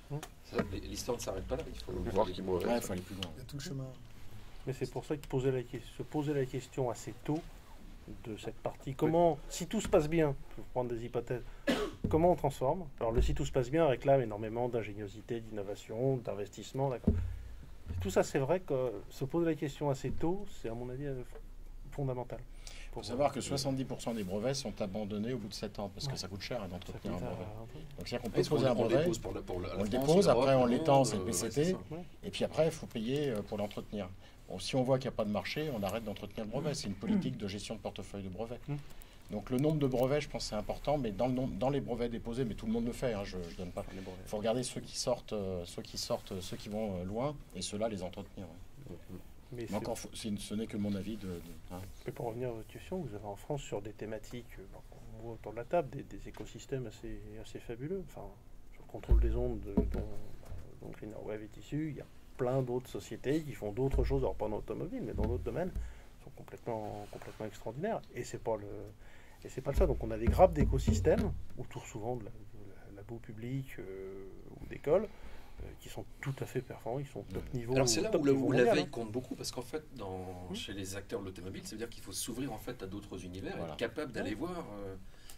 Speaker 11: L'histoire ne s'arrête pas là. Il faut voir qu'il faut
Speaker 4: aller plus loin.
Speaker 10: Il y a tout le chemin.
Speaker 6: Mais c'est pour ça que se poser la question assez tôt de cette partie. Si tout se passe bien, pour prendre des hypothèses, comment on transforme? Alors le si tout se passe bien réclame énormément d'ingéniosité, d'innovation, d'investissement. D'accord. Tout ça, c'est vrai que se poser la question assez tôt, c'est à mon avis fondamental.
Speaker 4: Il faut savoir que 70% des brevets sont abandonnés au bout de 7 ans parce que ça coûte cher d'entretenir un brevet. Donc c'est-à-dire qu'on peut poser un brevet, on le dépose, après on l'étend, c'est le PCT, et puis après il faut payer pour l'entretenir. Bon, si on voit qu'il n'y a pas de marché, on arrête d'entretenir le brevet. C'est une politique de gestion de portefeuille de brevets. Donc le nombre de brevets, je pense c'est important, mais dans les brevets déposés, mais tout le monde le fait, je donne pas. Il faut regarder ceux qui sortent, ceux qui vont loin, et ceux-là les entretenir. Mais encore, ce n'est que mon avis.
Speaker 6: Mais pour revenir à votre question, vous avez en France sur des thématiques, on voit autour de la table, des écosystèmes assez fabuleux. Enfin, sur le contrôle des ondes dont GreenerWave est issu, il y a plein d'autres sociétés qui font d'autres choses, alors pas dans l'automobile, mais dans d'autres domaines, sont complètement extraordinaires. Et c'est pas le seul. Donc on a des grappes d'écosystèmes autour souvent de labo public ou d'écoles. Qui sont tout à fait performants, ils sont top niveau.
Speaker 11: Alors c'est là où la veille compte beaucoup, parce qu'en fait, chez les acteurs de l'automobile, ça veut dire qu'il faut s'ouvrir en fait à d'autres univers, être capable d'aller voir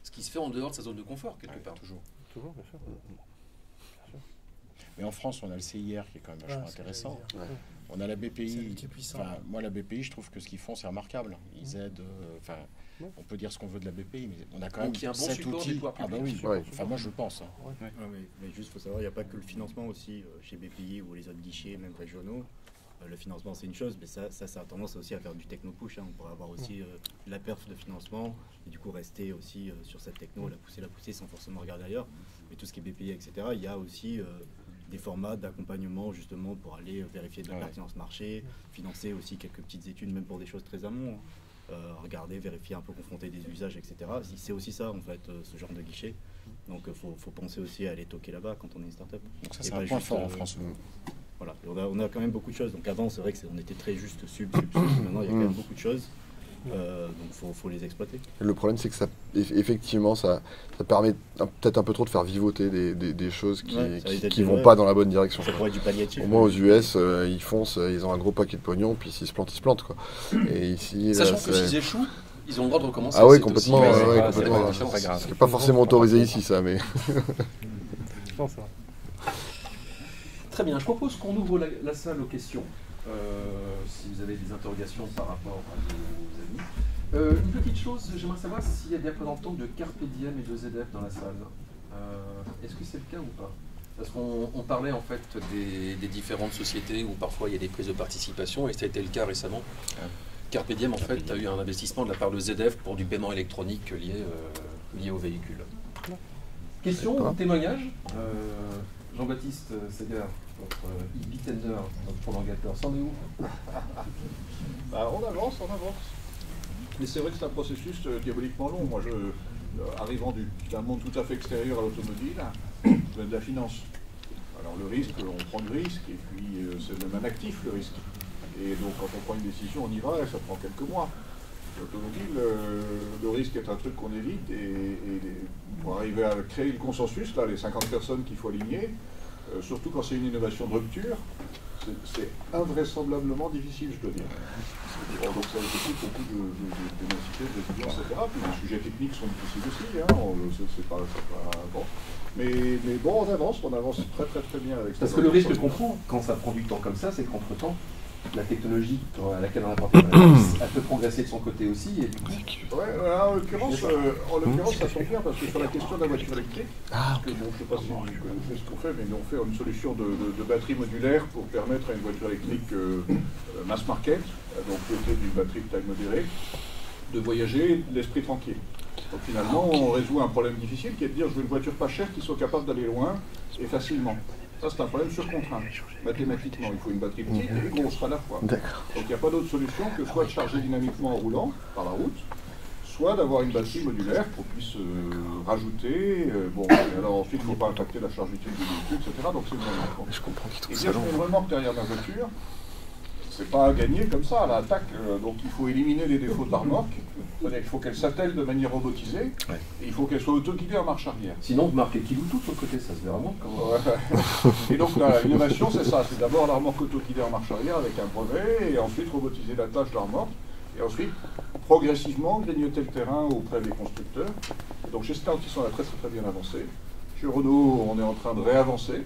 Speaker 11: ce qui se fait en dehors de sa zone de confort, quelque part.
Speaker 4: Toujours,
Speaker 6: bien sûr.
Speaker 4: Mais en France, on a le CIR qui est quand même vachement intéressant. On a la BPI. Moi, la BPI, je trouve que ce qu'ils font, c'est remarquable. Ils aident. On peut dire ce qu'on veut de la BPI, mais on a quand même cet outil. Ah bah oui. Enfin, moi, je pense.
Speaker 8: Mais juste, il faut savoir, il n'y a pas que le financement aussi chez BPI ou les autres guichets, même régionaux. Le financement, c'est une chose, mais ça a tendance aussi à faire du techno-push. On pourrait avoir aussi la perf de financement et du coup rester aussi sur cette techno, la pousser sans forcément regarder ailleurs. Mais tout ce qui est BPI, etc., il y a aussi des formats d'accompagnement justement pour aller vérifier de la pertinence marché, financer aussi quelques petites études, même pour des choses très amont. Regarder, vérifier un peu, confronter des usages, etc. C'est aussi ça, en fait, ce genre de guichet. Donc, il faut penser aussi à aller toquer là-bas quand on est une start-up.
Speaker 4: Donc, ça, c'est un point fort en France.
Speaker 8: Voilà, on a quand même beaucoup de choses. Donc, avant, c'est vrai qu'on était très juste sub. Maintenant, il y a quand même beaucoup de choses. Donc, faut les exploiter.
Speaker 5: Et le problème, c'est que effectivement, ça permet peut-être un peu trop de faire vivoter des choses qui vont pas dans la bonne direction.
Speaker 8: Ça pourrait être du palliatif.
Speaker 5: Au moins, aux US, ils foncent, ils ont un gros paquet de pognon, puis s'ils se plantent, quoi. Et ici,
Speaker 11: sachant que s'ils échouent, ils ont le droit de recommencer.
Speaker 5: Ah oui, complètement. C'est pas forcément autorisé ici, ça, mais...
Speaker 1: Très bien, je propose qu'on ouvre la salle aux questions. Si vous avez des interrogations par rapport à vos amis. Une petite chose, j'aimerais savoir s'il y a des représentants de Carpe Diem et de ZF dans la salle. Est-ce que c'est le cas ou pas? Parce qu'on parlait en fait des différentes sociétés où parfois il y a des prises de participation, et ça a été le cas récemment. Carpe Diem en fait a eu un investissement de la part de ZF pour du paiement électronique lié au véhicule. Question ou témoignage? Jean-Baptiste Seger, votre e-bitender, notre prolongateur, c'en est où?
Speaker 12: On avance. Mais c'est vrai que c'est un processus diaboliquement long. Moi, arrivant d'un monde tout à fait extérieur à l'automobile, je viens de la finance. Alors le risque, on prend du risque, et puis c'est même un actif, le risque. Et donc quand on prend une décision, on y va, et ça prend quelques mois. L'automobile, le risque est un truc qu'on évite, et pour arriver à créer le consensus, là, les 50 personnes qu'il faut aligner, surtout quand c'est une innovation de rupture, c'est invraisemblablement difficile, je dois dire. Donc ça nécessite beaucoup d'énergie, d'étudiants, etc. Puis les sujets techniques sont difficiles aussi, c'est pas bon. Mais bon, on avance très très très bien avec ça.
Speaker 1: Parce que le risque qu'on prend quand ça prend du temps comme ça, c'est qu'entre-temps, la technologie à laquelle on a porté elle peut progresser de son côté aussi. Et du coup...
Speaker 12: en l'occurrence, ça tombe bien parce que sur la question de la voiture électrique, je ne sais pas si vous connaissez ce qu'on fait, mais nous on fait une solution de batterie modulaire pour permettre à une voiture électrique mass market, donc dotée d'une batterie de taille modérée, de voyager l'esprit tranquille. Donc finalement, on résout un problème difficile qui est de dire je veux une voiture pas chère qui soit capable d'aller loin et facilement. Ça, c'est un problème sur contrainte. Mathématiquement, il faut une batterie petite et grosse à la fois. Donc, il n'y a pas d'autre solution que soit de charger dynamiquement en roulant par la route, soit d'avoir une batterie modulaire qu'on puisse rajouter. Alors ensuite, il ne faut pas impacter la charge utile du véhicule, etc. Donc, c'est une remorque.
Speaker 5: Je comprends qu'il trouve
Speaker 12: ça long. Une remorque derrière ma voiture, c'est pas à gagner comme ça à l'attaque. Donc, il faut éliminer les défauts de la remorque Il faut qu'elle s'attelle de manière robotisée, et il faut qu'elle soit autoguidée en marche arrière.
Speaker 1: Sinon, vous marquez Kilou tout sur le côté, ça se verra moins quand même.
Speaker 12: Et donc l'innovation, c'est ça, c'est d'abord la remorque autoguidée en marche arrière avec un brevet, et ensuite robotiser la tâche de la remorque, et ensuite progressivement grignoter le terrain auprès des constructeurs. Et donc chez Stellantis, on a très bien avancé. Chez Renault, on est en train de réavancer,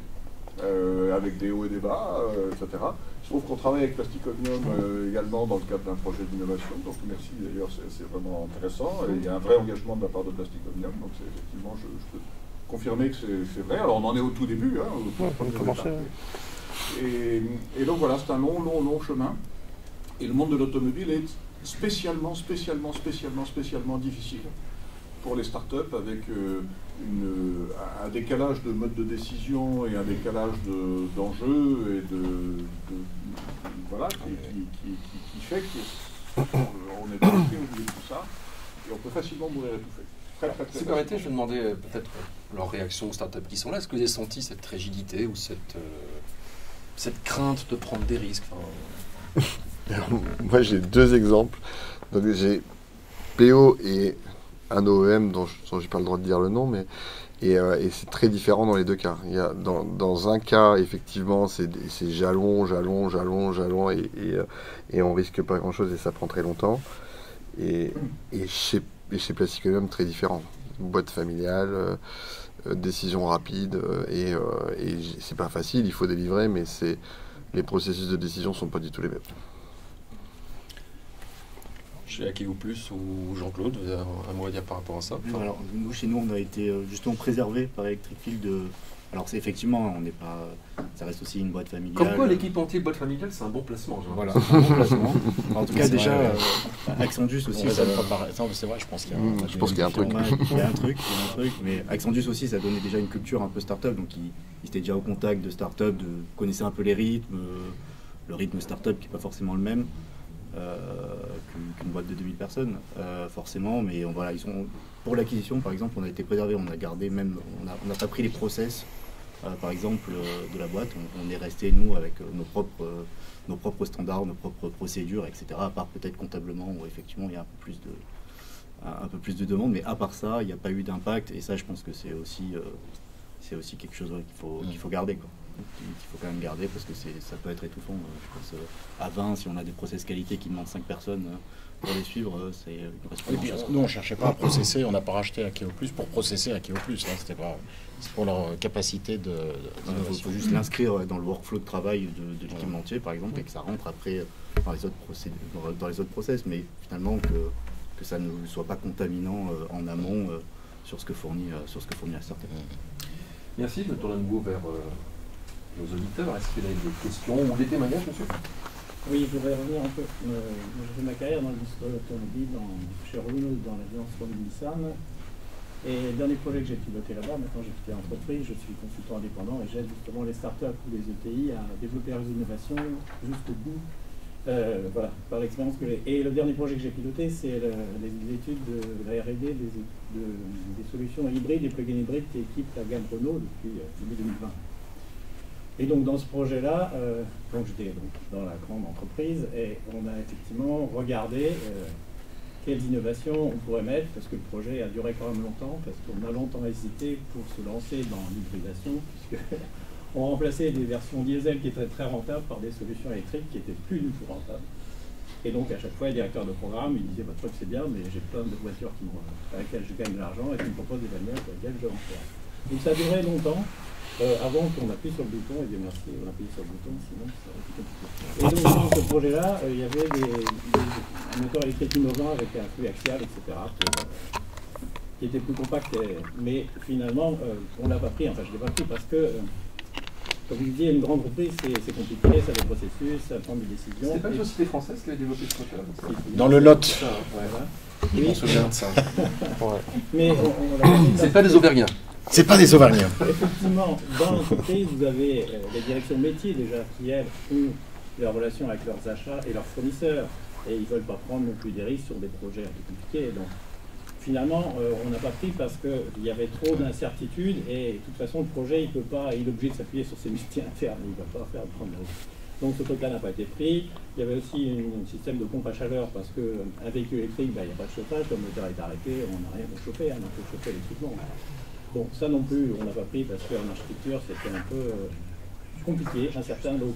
Speaker 12: avec des hauts et des bas, etc. Je trouve qu'on travaille avec Plastic Omnium également dans le cadre d'un projet d'innovation. Donc merci d'ailleurs, c'est vraiment intéressant. Et il y a un vrai engagement de la part de Plastic Omnium. Donc effectivement, je peux confirmer que c'est vrai. Alors on en est au tout début. Et donc voilà, c'est un long chemin. Et le monde de l'automobile est spécialement difficile pour les startups avec un décalage de mode de décision et un décalage d'enjeux et voilà, qui fait qu'on est bloqué au milieu de tout ça et on peut facilement mourir étouffé.
Speaker 11: Si vous permettez, je vais demander peut-être leur réaction aux startups qui sont là. Est-ce que vous avez senti cette rigidité ou cette crainte de prendre des risques?
Speaker 5: Moi, j'ai 2 exemples. Donc, j'ai PO et un OEM dont j'ai pas le droit de dire le nom, mais et c'est très différent dans les 2 cas. Il y a, dans un cas, effectivement, c'est jalon, et on risque pas grand-chose et ça prend très longtemps. Et chez Plastic Omnium, très différent. Boîte familiale, décision rapide, et c'est pas facile, il faut délivrer, mais les processus de décision sont pas du tout les mêmes.
Speaker 11: Chez Akeo Plus ou Jean-Claude, vous avez un mot à dire par rapport à ça?
Speaker 8: Alors, chez nous, on a été justement préservé par Electric Field. Alors, c'est effectivement, on n'est pas. Ça reste aussi une boîte familiale.
Speaker 1: Comme quoi, l'équipe entière boîte familiale, c'est un bon placement.
Speaker 8: Voilà, c'est un bon placement. En tout cas, déjà, Accendus aussi.
Speaker 4: C'est vrai, je pense qu'il y a un truc.
Speaker 8: Il y a un truc, mais Accendus aussi, ça donnait déjà une culture un peu start-up. Donc, ils étaient déjà au contact de start-up, connaissaient un peu les rythmes, le rythme start-up qui n'est pas forcément le même. Qu'une boîte de 2000 personnes, forcément, mais voilà, pour l'acquisition, par exemple, on a été préservé, on a gardé même, on n'a pas pris les process, par exemple, de la boîte, on est resté, nous, avec nos propres standards, nos propres procédures, etc., à part peut-être comptablement, où effectivement, il y a un peu plus de demandes, mais à part ça, il n'y a pas eu d'impact, et ça, je pense que c'est aussi quelque chose qu'il faut garder, quoi. Qu'il faut quand même garder parce que ça peut être étouffant. Je pense, à 20, si on a des process qualité qui demandent 5 personnes pour les suivre, c'est une responsabilité.
Speaker 4: Nous, on ne cherchait pas à processer, on n'a pas racheté Akeo Plus pour processer Akeo Plus. C'est pour leur capacité de.
Speaker 8: Il faut juste l'inscrire dans le workflow de travail de l'équipementier, par exemple, et que ça rentre après dans les autres process, mais finalement que ça ne soit pas contaminant en amont sur ce que fournit la startup.
Speaker 1: Merci, je me tourne à nouveau vers nos auditeurs. Est-ce qu'il y a des questions ou des témoignages, monsieur?
Speaker 13: Oui, je voudrais revenir un peu. J'ai fait ma carrière dans l'industrie automobile, chez Renault, dans l'agence Renault Nissan. Et le dernier projet que j'ai piloté là-bas, maintenant j'ai quitté l'entreprise, je suis consultant indépendant et j'aide justement les startups ou les ETI à développer leurs innovations jusqu'au bout. Voilà, par l'expérience que j'ai. Et le dernier projet que j'ai piloté, c'est les études de la R&D des solutions hybrides et plug-in hybrides qui équipent la gamme Renault depuis début 2020. Et donc dans ce projet-là, j'étais dans la grande entreprise et on a effectivement regardé quelles innovations on pourrait mettre, parce que le projet a duré quand même longtemps, parce qu'on a longtemps hésité pour se lancer dans l'hybridation, puisqu'on remplaçait des versions diesel qui étaient très rentables par des solutions électriques qui étaient plus du tout rentables. Et donc à chaque fois, les directeurs de programme, ils disaient votre truc c'est bien, mais j'ai plein de voitures avec lesquelles je gagne de l'argent et qui me proposent des bagnoles avec lesquelles je vais en faire. Donc ça a duré longtemps. Avant qu'on appuie sur le bouton, et bien merci, on appuie sur le bouton, sinon ça aurait été compliqué. Et donc dans ce projet-là, il y avait des moteurs électriques innovants avec un flux axial, etc., qui étaient plus compacts. Mais finalement, on ne l'a pas pris, enfin je ne l'ai pas pris parce que, comme je vous dis, une grande entreprise, c'est compliqué, ça a des processus, ça prend des décisions.
Speaker 1: C'est pas une société française qui a développé ce moteur?
Speaker 4: Dans le Lot.
Speaker 11: Je me souviens de ça.
Speaker 13: Mais
Speaker 1: c'est pas des Auvergnats.
Speaker 4: C'est pas des Auvergnats.
Speaker 13: Effectivement, dans l'entreprise, vous avez les directions métiers déjà qui, elles, ont leurs relations avec leurs achats et leurs fournisseurs. Et ils ne veulent pas prendre non plus des risques sur des projets un peu compliqués. Donc, finalement, on n'a pas pris parce qu'il y avait trop d'incertitudes et de toute façon, le projet, il est obligé de s'appuyer sur ses métiers internes. Il ne va pas prendre de risques. Donc ce truc-là n'a pas été pris. Il y avait aussi un système de pompe à chaleur parce qu'un véhicule électrique, il n'y a pas de chauffage, le moteur est arrêté, on n'a rien pour chauffer, donc il faut chauffer électriquement. Bon, ça non plus, on n'a pas pris parce qu'en architecture, c'était un peu compliqué, incertain. Donc,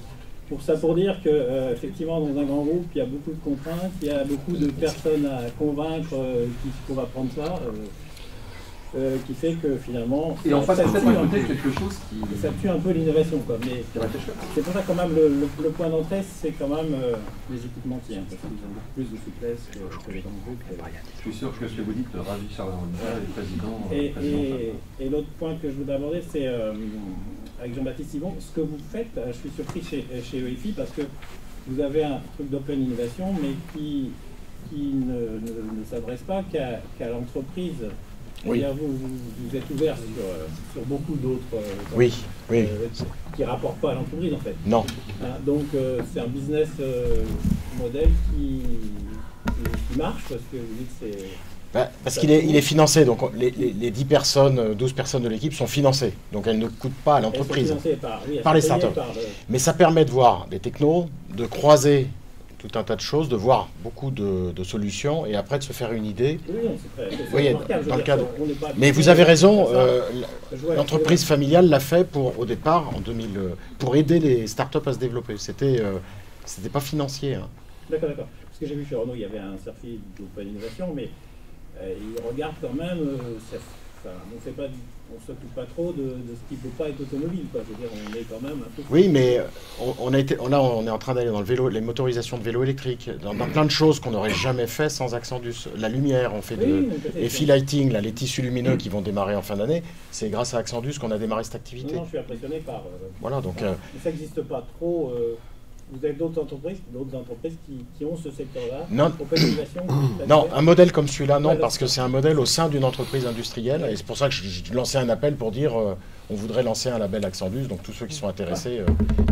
Speaker 13: pour dire que effectivement, dans un grand groupe, il y a beaucoup de contraintes, il y a beaucoup de personnes à convaincre qu'on va prendre ça. Qui fait que finalement
Speaker 1: et en face
Speaker 13: ça tue
Speaker 1: quelque chose qui
Speaker 13: ça tue un peu l'innovation quoi. Mais c'est pour ça quand même le point d'entrée c'est quand même les équipementiers hein, parce qu'ils ont beaucoup plus de souplesse que les grands groupes.
Speaker 1: Je suis sûr que ce que vous dites ravit Charles le président.
Speaker 13: Et l'autre point que je voudrais aborder c'est avec Jean-Baptiste Yvon, ce que vous faites, je suis surpris chez EFI parce que vous avez un truc d'open innovation mais qui ne s'adresse pas qu'à l'entreprise.
Speaker 4: Oui.
Speaker 13: Vous êtes ouvert sur beaucoup d'autres qui ne rapportent pas à l'entreprise en fait.
Speaker 4: Non.
Speaker 13: Hein, donc c'est un business modèle qui marche parce que vous dites c'est...
Speaker 4: parce qu'il est financé, donc les 10 personnes, 12 personnes de l'équipe sont financées, donc elles ne coûtent pas à l'entreprise par les startups. Mais ça permet de voir des technos, de croiser tout un tas de choses, de voir beaucoup de solutions et après de se faire une idée. Oui, dans le cadre. Mais vous avez raison, l'entreprise familiale l'a fait au départ, en 2000, pour aider les startups à se développer. C'était pas financier. Hein.
Speaker 13: D'accord. Parce que j'ai vu chez Renault, il y avait un circuit d'open innovation, mais ils regardent quand même, on ne s'occupe pas trop de ce qui ne peut pas être automobile. Quoi. Je veux dire, on est quand même un peu...
Speaker 4: Oui, mais on est en train d'aller dans le vélo, les motorisations de vélos électriques, dans plein de choses qu'on n'aurait jamais fait sans Axendus. La lumière, on fait EFI Lighting, les tissus lumineux qui vont démarrer en fin d'année, c'est grâce à Axendus qu'on a démarré cette activité.
Speaker 13: Non, je suis impressionné par...
Speaker 4: voilà, donc...
Speaker 13: mais ça n'existe pas trop... Vous avez d'autres entreprises qui ont ce secteur-là?
Speaker 4: Non, un modèle comme celui-là, non, parce que c'est un modèle au sein d'une entreprise industrielle. Et c'est pour ça que je lançais un appel pour dire on voudrait lancer un label Axendus, donc tous ceux qui sont intéressés.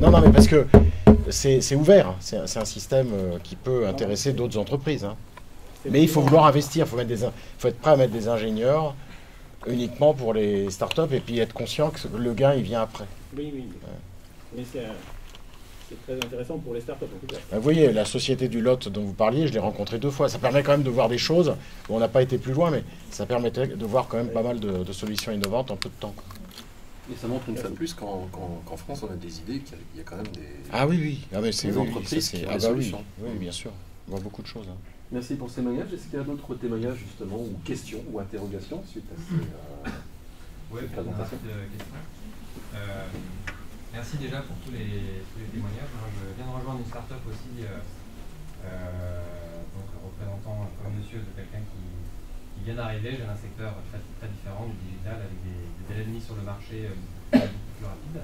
Speaker 4: Non, mais parce que c'est ouvert, c'est un système qui peut intéresser d'autres entreprises. Hein. Mais il faut vouloir investir, il faut être prêt à mettre des ingénieurs uniquement pour les startups et puis être conscient que le gain il vient après.
Speaker 13: Oui. Mais c'est très intéressant pour les startups en tout cas.
Speaker 4: Vous voyez, la société du Lot dont vous parliez, je l'ai rencontrée 2 fois. Ça permet quand même de voir des choses. On n'a pas été plus loin, mais ça permettait de voir quand même pas mal de solutions innovantes en peu de temps.
Speaker 11: Et ça montre une fois de plus qu'en France, on a des idées, qu'il y a quand même des,
Speaker 4: des
Speaker 11: entreprises qui ont des solutions.
Speaker 4: Oui, bien sûr. On voit beaucoup de choses. Hein.
Speaker 1: Merci pour ces témoignages. Est-ce qu'il y a d'autres témoignages justement, ou questions, ou interrogations suite à ces présentations?
Speaker 14: Merci déjà pour tous les témoignages. Moi, je viens de rejoindre une start-up aussi, donc représentant comme monsieur de quelqu'un qui vient d'arriver. J'ai un secteur très, très différent du digital avec des délais de mise sur le marché beaucoup plus rapides.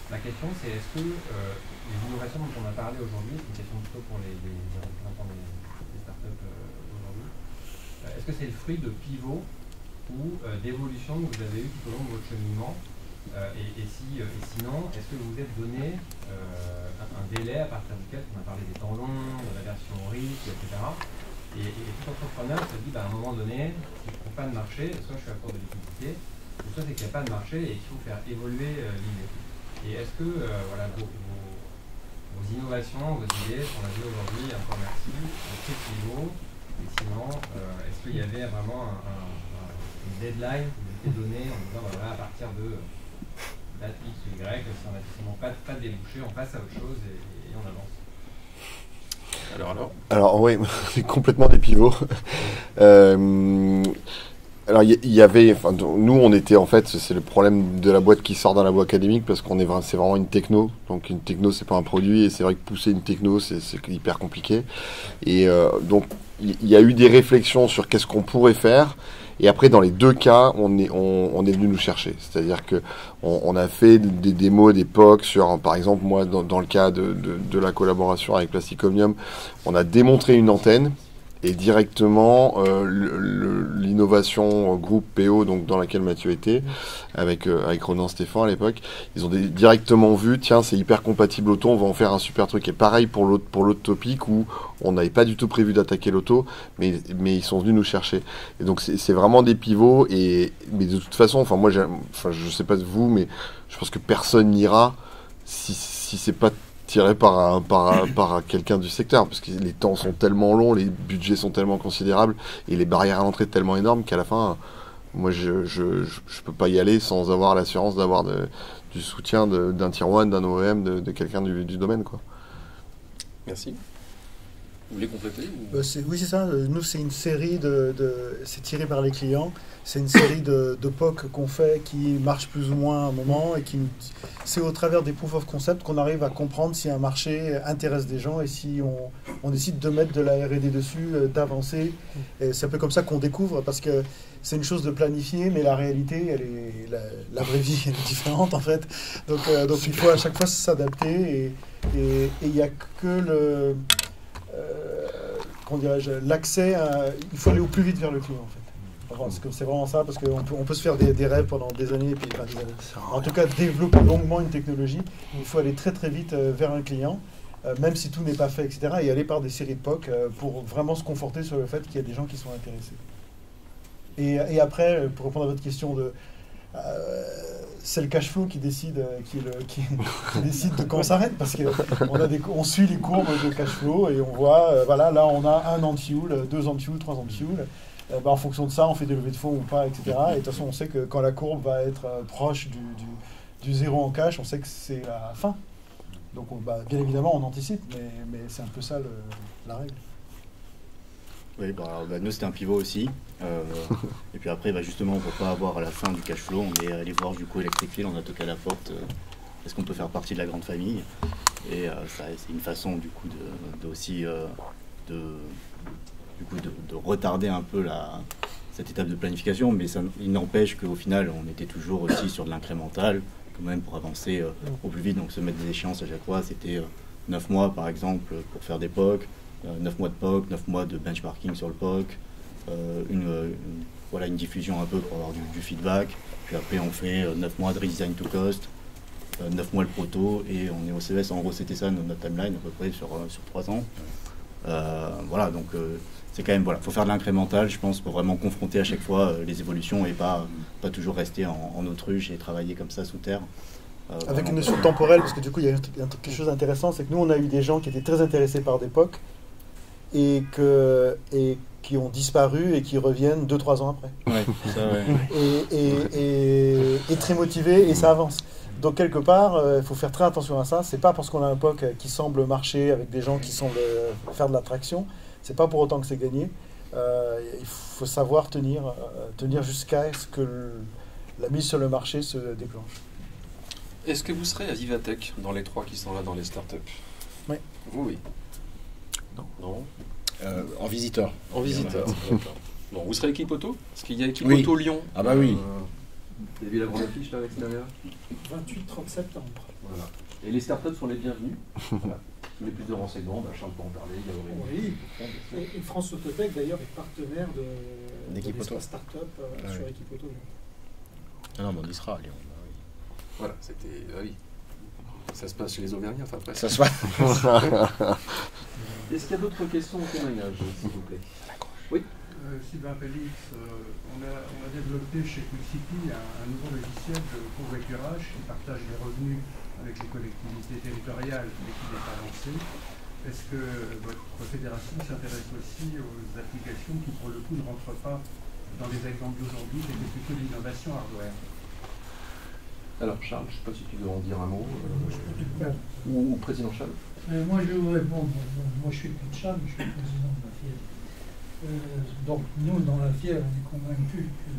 Speaker 14: La question c'est est-ce que les innovations dont on a parlé aujourd'hui, c'est une question plutôt pour les représentants des start-up aujourd'hui, est-ce que c'est le fruit de pivots ou d'évolutions que vous avez eues tout au long de votre cheminement? Et sinon, est-ce que vous vous êtes donné un délai à partir duquel on a parlé des temps longs, de la version risque, etc. Et tout entrepreneur se dit à un moment donné, s'il ne trouve pas de marché, soit je suis à court de liquidité, soit c'est qu'il n'y a pas de marché et qu'il faut faire évoluer l'idée. Et est-ce que vos innovations, vos idées, on l'a vu aujourd'hui, encore merci, très pivot, et sinon, est-ce qu'il y avait vraiment une deadline qui vous était donnée en disant à partir de date X ou Y, si on n'a justement pas de débouché, on passe à autre chose et on avance.
Speaker 5: Alors oui, c'est complètement des pivots. Alors il y avait, nous on était en fait, c'est le problème de la boîte qui sort dans la voie académique parce c'est vraiment une techno. Donc une techno c'est pas un produit et c'est vrai que pousser une techno c'est hyper compliqué. Et donc il y a eu des réflexions sur qu'est-ce qu'on pourrait faire. Et après, dans les 2 cas, on est venu nous chercher. C'est-à-dire que on a fait des démos d'époque sur, par exemple, moi, dans le cas de la collaboration avec Plastic Omnium, on a démontré une antenne et directement l'innovation groupe PO, donc dans laquelle Mathieu était, avec Ronan Stéphane à l'époque, ils ont directement vu, tiens, c'est hyper compatible auto, on va en faire un super truc. Et pareil pour l'autre topic où on n'avait pas du tout prévu d'attaquer l'auto, mais ils sont venus nous chercher. Et donc c'est vraiment des pivots. Mais de toute façon, moi, je sais pas de vous, mais je pense que personne n'ira si c'est pas tiré par quelqu'un du secteur, parce que les temps sont tellement longs, les budgets sont tellement considérables et les barrières à l'entrée tellement énormes qu'à la fin, moi je peux pas y aller sans avoir l'assurance d'avoir du soutien d'un Tier 1, d'un OEM, de quelqu'un du domaine, quoi.
Speaker 11: Merci. Vous voulez compléter
Speaker 10: Oui, c'est ça. Nous, c'est une série c'est tiré par les clients. C'est une série de POC qu'on fait qui marche plus ou moins à un moment. Et c'est au travers des proof of concept qu'on arrive à comprendre si un marché intéresse des gens et si on décide de mettre de la R&D dessus, d'avancer. Et c'est un peu comme ça qu'on découvre, parce que c'est une chose de planifier, mais la réalité, la vraie vie, elle est différente en fait. Donc il faut à chaque fois s'adapter. Et il n'y a que l'accès, il faut aller au plus vite vers le client en fait. C'est vraiment ça, parce qu'on peut se faire des rêves pendant des années, en tout cas développer longuement une technologie, il faut aller très très vite vers un client, même si tout n'est pas fait, etc. Et aller par des séries de POC pour vraiment se conforter sur le fait qu'il y a des gens qui sont intéressés. Et après, pour répondre à votre question c'est le cash flow qui décide, qui décide de quand on s'arrête, parce qu'on suit les courbes de cash flow et on voit, voilà, là on a 1 an de fuel, 2 ans de fuel, 3 ans de fuel. En fonction de ça, on fait des levées de fonds ou pas, etc. Et de toute façon, on sait que quand la courbe va être proche du zéro en cash, on sait que c'est la fin. Donc, bien évidemment, on anticipe, mais c'est un peu ça la règle.
Speaker 8: Oui, nous, c'était un pivot aussi. Et puis après, justement, pour ne pas avoir à la fin du cash flow, on est allé voir du coup Electric Field, on a toqué à la porte. Est-ce qu'on peut faire partie de la grande famille? Et c'est une façon, du coup, de retarder un peu cette étape de planification, mais il n'empêche qu'au final, on était toujours aussi sur de l'incrémental, quand même, pour avancer au plus vite. Donc se mettre des échéances à chaque fois, c'était 9 mois, par exemple, pour faire des POC, 9 mois de POC, 9 mois de benchmarking sur le POC, une diffusion un peu pour avoir du feedback. Puis après, on fait 9 mois de redesign to cost, 9 mois le proto, et on est au CES. En gros, c'était ça notre timeline, à peu près sur 3 ans. Donc c'est quand même, faut faire de l'incrémental, je pense, pour vraiment confronter à chaque fois les évolutions et pas toujours rester en autruche et travailler comme ça sous terre.
Speaker 10: Avec une notion temporelle, parce que du coup, il y a quelque chose d'intéressant, c'est que nous, on a eu des gens qui étaient très intéressés par des POC et qui ont disparu et qui reviennent 2-3 ans après.
Speaker 8: Ouais, ça, ouais.
Speaker 10: Et très motivés, et ça avance. Donc quelque part, il faut faire très attention à ça. C'est pas parce qu'on a un POC qui semble marcher avec des gens qui semblent faire de l'attraction, c'est pas pour autant que c'est gagné. Il faut savoir tenir jusqu'à ce que la mise sur le marché se déclenche.
Speaker 11: Est-ce que vous serez à Vivatech dans les 3 qui sont là dans les startups?
Speaker 10: Oui.
Speaker 11: Vous, oui.
Speaker 4: Non. En visiteur.
Speaker 11: En visiteur. Bon, vous serez équipe auto? Parce qu'il y a équipe
Speaker 4: Oui.
Speaker 11: auto Lyon.
Speaker 4: Ah bah oui.
Speaker 1: Vous avez vu la grande affiche là à l'extérieur?
Speaker 10: 28-30 septembre.
Speaker 1: Voilà. Et les startups sont les bienvenus. Voilà. Si vous voulez plus de renseignements, Charles peut en parler. Il y a Aurélie.
Speaker 10: Oui. Et France Autotech d'ailleurs est partenaire
Speaker 4: d'Équipe Auto
Speaker 10: Startup sur équipe auto.
Speaker 4: Ah non, mais on y sera à Lyon.
Speaker 11: Voilà, c'était. Ah oui. Ça se passe chez les Auvergnats, enfin presque.
Speaker 4: Ça se passe.
Speaker 1: Est-ce qu'il y a d'autres questions au témoignage, s'il vous plaît? Oui.
Speaker 15: Sylvain Félix, on a développé chez QCP un nouveau logiciel de covoiturage qui partage les revenus avec les collectivités territoriales mais qui n'est pas lancé. Est-ce que votre fédération s'intéresse aussi aux applications qui pour le coup ne rentrent pas dans les exemples d'aujourd'hui, qui étaient plutôt l'innovation hardware?
Speaker 1: Alors Charles, je ne sais pas si tu veux en dire un mot, ou président Charles.
Speaker 16: Moi je vais vous répondre. Moi je suis plus de Charles, je suis le président de la FIEV. Donc nous dans la FIEV on est convaincus que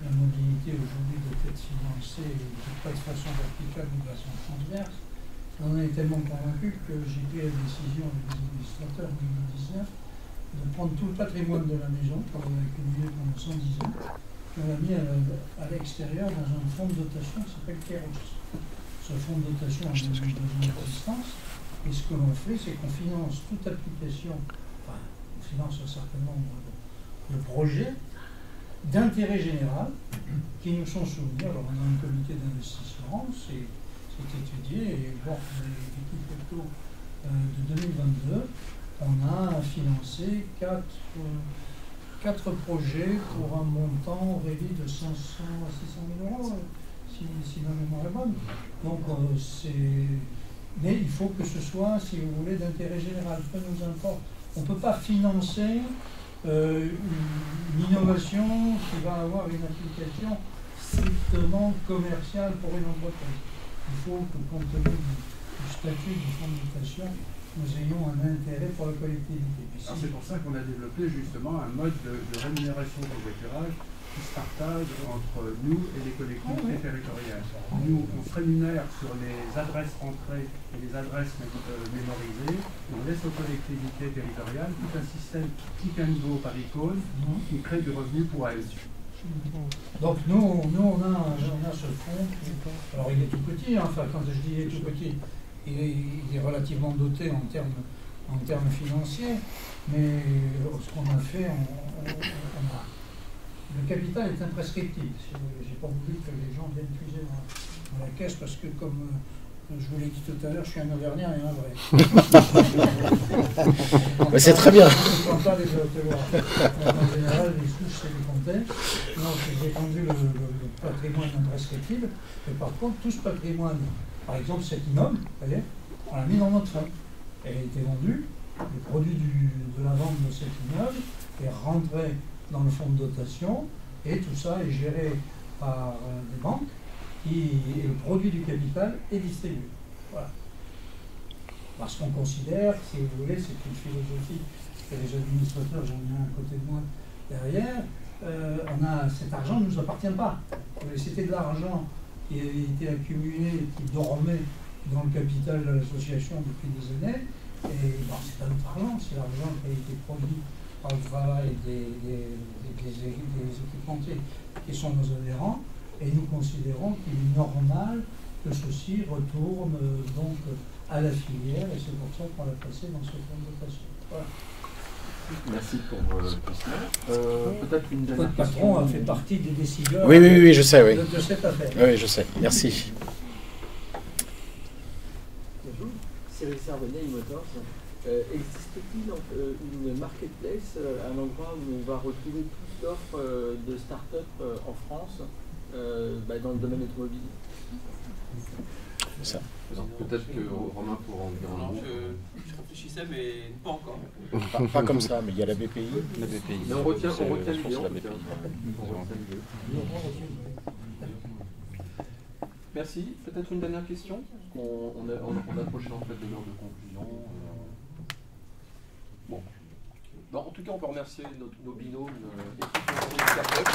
Speaker 16: la mobilité aujourd'hui doit être financée pas de façon verticale mais de façon transverse. On en est tellement convaincus que j'ai pris la décision avec les administrateurs en 2019 de prendre tout le patrimoine de la maison qu'on a accumulé pendant 110 ans. On l'a mis à l'extérieur dans un fonds de dotation qui s'appelle Kéros. Ce fonds de dotation a besoin d'assistance. Et ce que l'on fait, c'est qu'on finance toute application, enfin, on finance un certain nombre de projets d'intérêt général qui nous sont soumis. Alors, on a un comité d'investissement, c'est étudié, et bon, l'équipe auto de 2022, on a financé 4 projets pour un montant réduit de 500 à 600 000 euros, si ma mémoire est bonne. Donc, mais il faut que ce soit, si vous voulez, d'intérêt général. Peu nous importe. On ne peut pas financer une innovation qui va avoir une application strictement commerciale pour une entreprise. Il faut que, compte tenu du statut du fonds de dotation, nous ayons un intérêt pour la collectivité.
Speaker 15: C'est pour ça qu'on a développé justement un mode de rémunération du covoiturage qui se partage entre nous et les collectivités territoriales. Nous, on se rémunère sur les adresses entrées et les adresses mémorisées. On laisse aux collectivités territoriales tout un système click and go par icône qui crée du revenu pour elles.
Speaker 16: Donc nous on a ce fonds. Alors il est tout petit, hein, enfin quand je dis il est tout petit, il est relativement doté en termes financiers, mais ce qu'on a fait, le capital est imprescriptible. J'ai pas voulu que les gens viennent puiser dans la caisse parce que comme je vous l'ai dit tout à l'heure, je suis un Auvergnat et un vrai.
Speaker 4: Mais c'est très bien.
Speaker 16: Je ne compte pas les en général, les souches, c'est les compter. Donc j'ai vendu le patrimoine imprescriptible. Et par contre, tout ce patrimoine, par exemple cet immeuble, vous voyez, on l'a mis dans notre fonds. Elle a été vendue, le produit de la vente de cet immeuble est rentré dans le fonds de dotation et tout ça est géré par des banques. Et le produit du capital est distribué. Voilà. Parce qu'on considère, si vous voulez, c'est une philosophie que les administrateurs, j'en ai un à côté de moi derrière, cet argent ne nous appartient pas. C'était de l'argent qui avait été accumulé, qui dormait dans le capital de l'association depuis des années, et bon, c'est pas notre argent, c'est l'argent qui a été produit par le travail des équipementiers qui sont nos adhérents. Et nous considérons qu'il est normal que ceci retourne donc à la filière, et c'est pour ça qu'on l'a placé dans ce fonds de dotation. Voilà.
Speaker 1: Merci pour cela. Peut-être une dernière
Speaker 16: Votre patron a fait partie des décideurs
Speaker 4: oui, je sais, oui.
Speaker 16: de cette affaire.
Speaker 4: Oui, je sais. Merci.
Speaker 17: Bonjour, Cyril Servenet, Motors. Existe-t-il une marketplace, un endroit où on va retrouver toute l'offre de start-up en France dans le domaine automobile?
Speaker 4: Ça.
Speaker 1: Peut-être que Romain pourra en dire un mot.
Speaker 3: Je réfléchissais, mais pas encore.
Speaker 4: Pas comme ça, mais il y a la BPI.
Speaker 3: La BPI.
Speaker 1: Mais on retient l'idée. Merci. Peut-être une dernière question. On approche en fait de l'heure de conclusion. Bon. En tout cas, on peut remercier nos binômes équipes de start-up.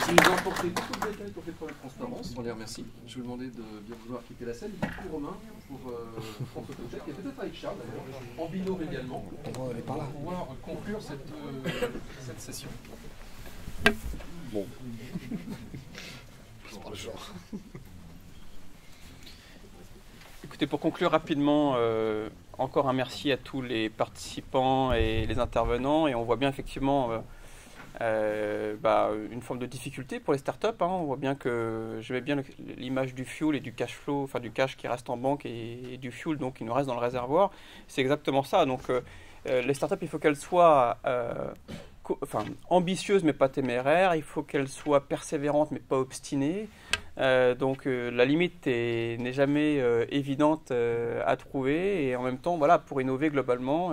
Speaker 1: Qui nous ont apporté beaucoup de détails pour faire preuve de transparence. On les remercie. Je vais vous demander de bien vouloir quitter la salle. Pour Romain, pour France Autotech, et peut-être avec Charles d'ailleurs, en binôme également, pour pouvoir conclure cette session.
Speaker 4: Bon.
Speaker 3: Écoutez, pour conclure rapidement, encore un merci à tous les participants et les intervenants. Et on voit bien effectivement une forme de difficulté pour les startups. On voit bien que j'aimais bien l'image du fuel et du cash flow, enfin du cash qui reste en banque et du fuel donc qui nous reste dans le réservoir. C'est exactement ça. Donc les startups, il faut qu'elles soient ambitieuses mais pas téméraires. Il faut qu'elles soient persévérantes mais pas obstinées. Donc la limite n'est jamais évidente à trouver, et en même temps, voilà, pour innover globalement,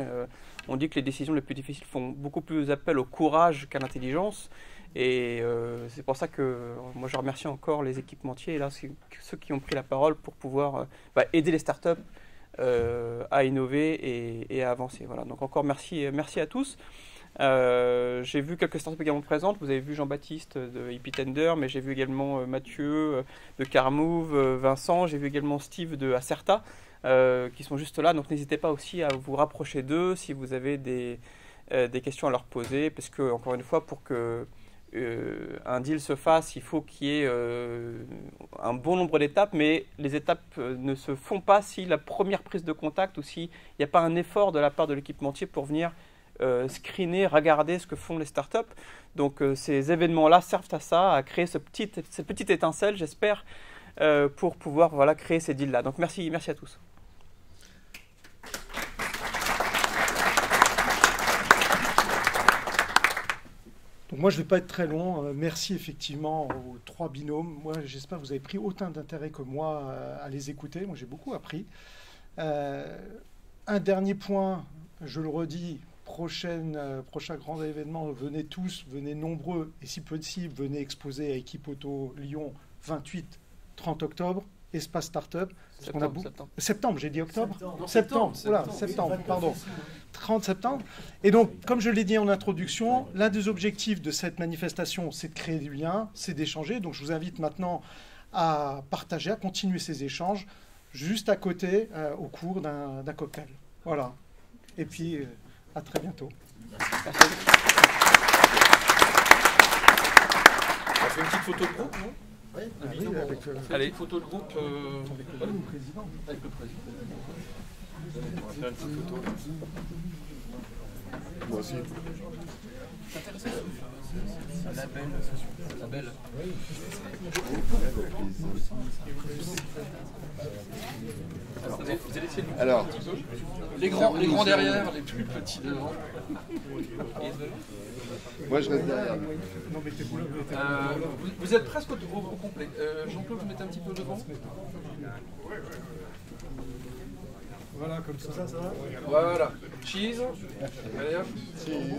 Speaker 3: on dit que les décisions les plus difficiles font beaucoup plus appel au courage qu'à l'intelligence, et c'est pour ça que moi je remercie encore les équipementiers, et là, ceux qui ont pris la parole pour pouvoir aider les startups à innover et à avancer. Voilà. Donc encore merci à tous. J'ai vu quelques startups également présentes. Vous avez vu Jean-Baptiste de Hippie Tender, mais j'ai vu également Mathieu de Carmove, Vincent, j'ai vu également Steve de Acerta qui sont juste là. Donc n'hésitez pas aussi à vous rapprocher d'eux si vous avez des questions à leur poser, parce que encore une fois, pour que un deal se fasse, il faut qu'il y ait un bon nombre d'étapes, mais les étapes ne se font pas si la première prise de contact ou s'il n'y a pas un effort de la part de l'équipementier pour venir screener, regarder ce que font les startups. Donc ces événements-là servent à ça, à créer cette petite étincelle, j'espère, pour pouvoir créer ces deals-là. Donc merci à tous.
Speaker 2: Moi, je ne vais pas être très long. Merci effectivement aux 3 binômes. Moi, j'espère que vous avez pris autant d'intérêt que moi à les écouter. Moi, j'ai beaucoup appris. Un dernier point, je le redis, prochain grand événement, venez tous, venez nombreux, et si possible, venez exposer à Équipe Auto Lyon 28-30 octobre, Espace Startup. Septembre, j'ai dit octobre. Septembre, pardon. 30 septembre. Et donc, comme je l'ai dit en introduction, l'un des objectifs de cette manifestation, c'est de créer du lien, c'est d'échanger. Donc, je vous invite maintenant à partager, à continuer ces échanges, juste à côté, au cours d'un cocktail. Voilà. Et puis, à très bientôt.
Speaker 11: Merci. On fait une petite photo de groupe, non? Oui, allez, une photo de groupe avec le président. Avec le président. On va faire une petite photo.
Speaker 5: Moi aussi.
Speaker 11: C'est intéressant. La belle. Oui.
Speaker 5: Alors,
Speaker 11: les grands derrière, les plus petits devant.
Speaker 5: Moi, je reste derrière.
Speaker 11: Vous êtes presque au complet. Jean-Claude, vous mettez un petit peu devant.
Speaker 10: Voilà, comme ça va.
Speaker 11: Voilà. Cheese. Allez hop.
Speaker 5: Cheese.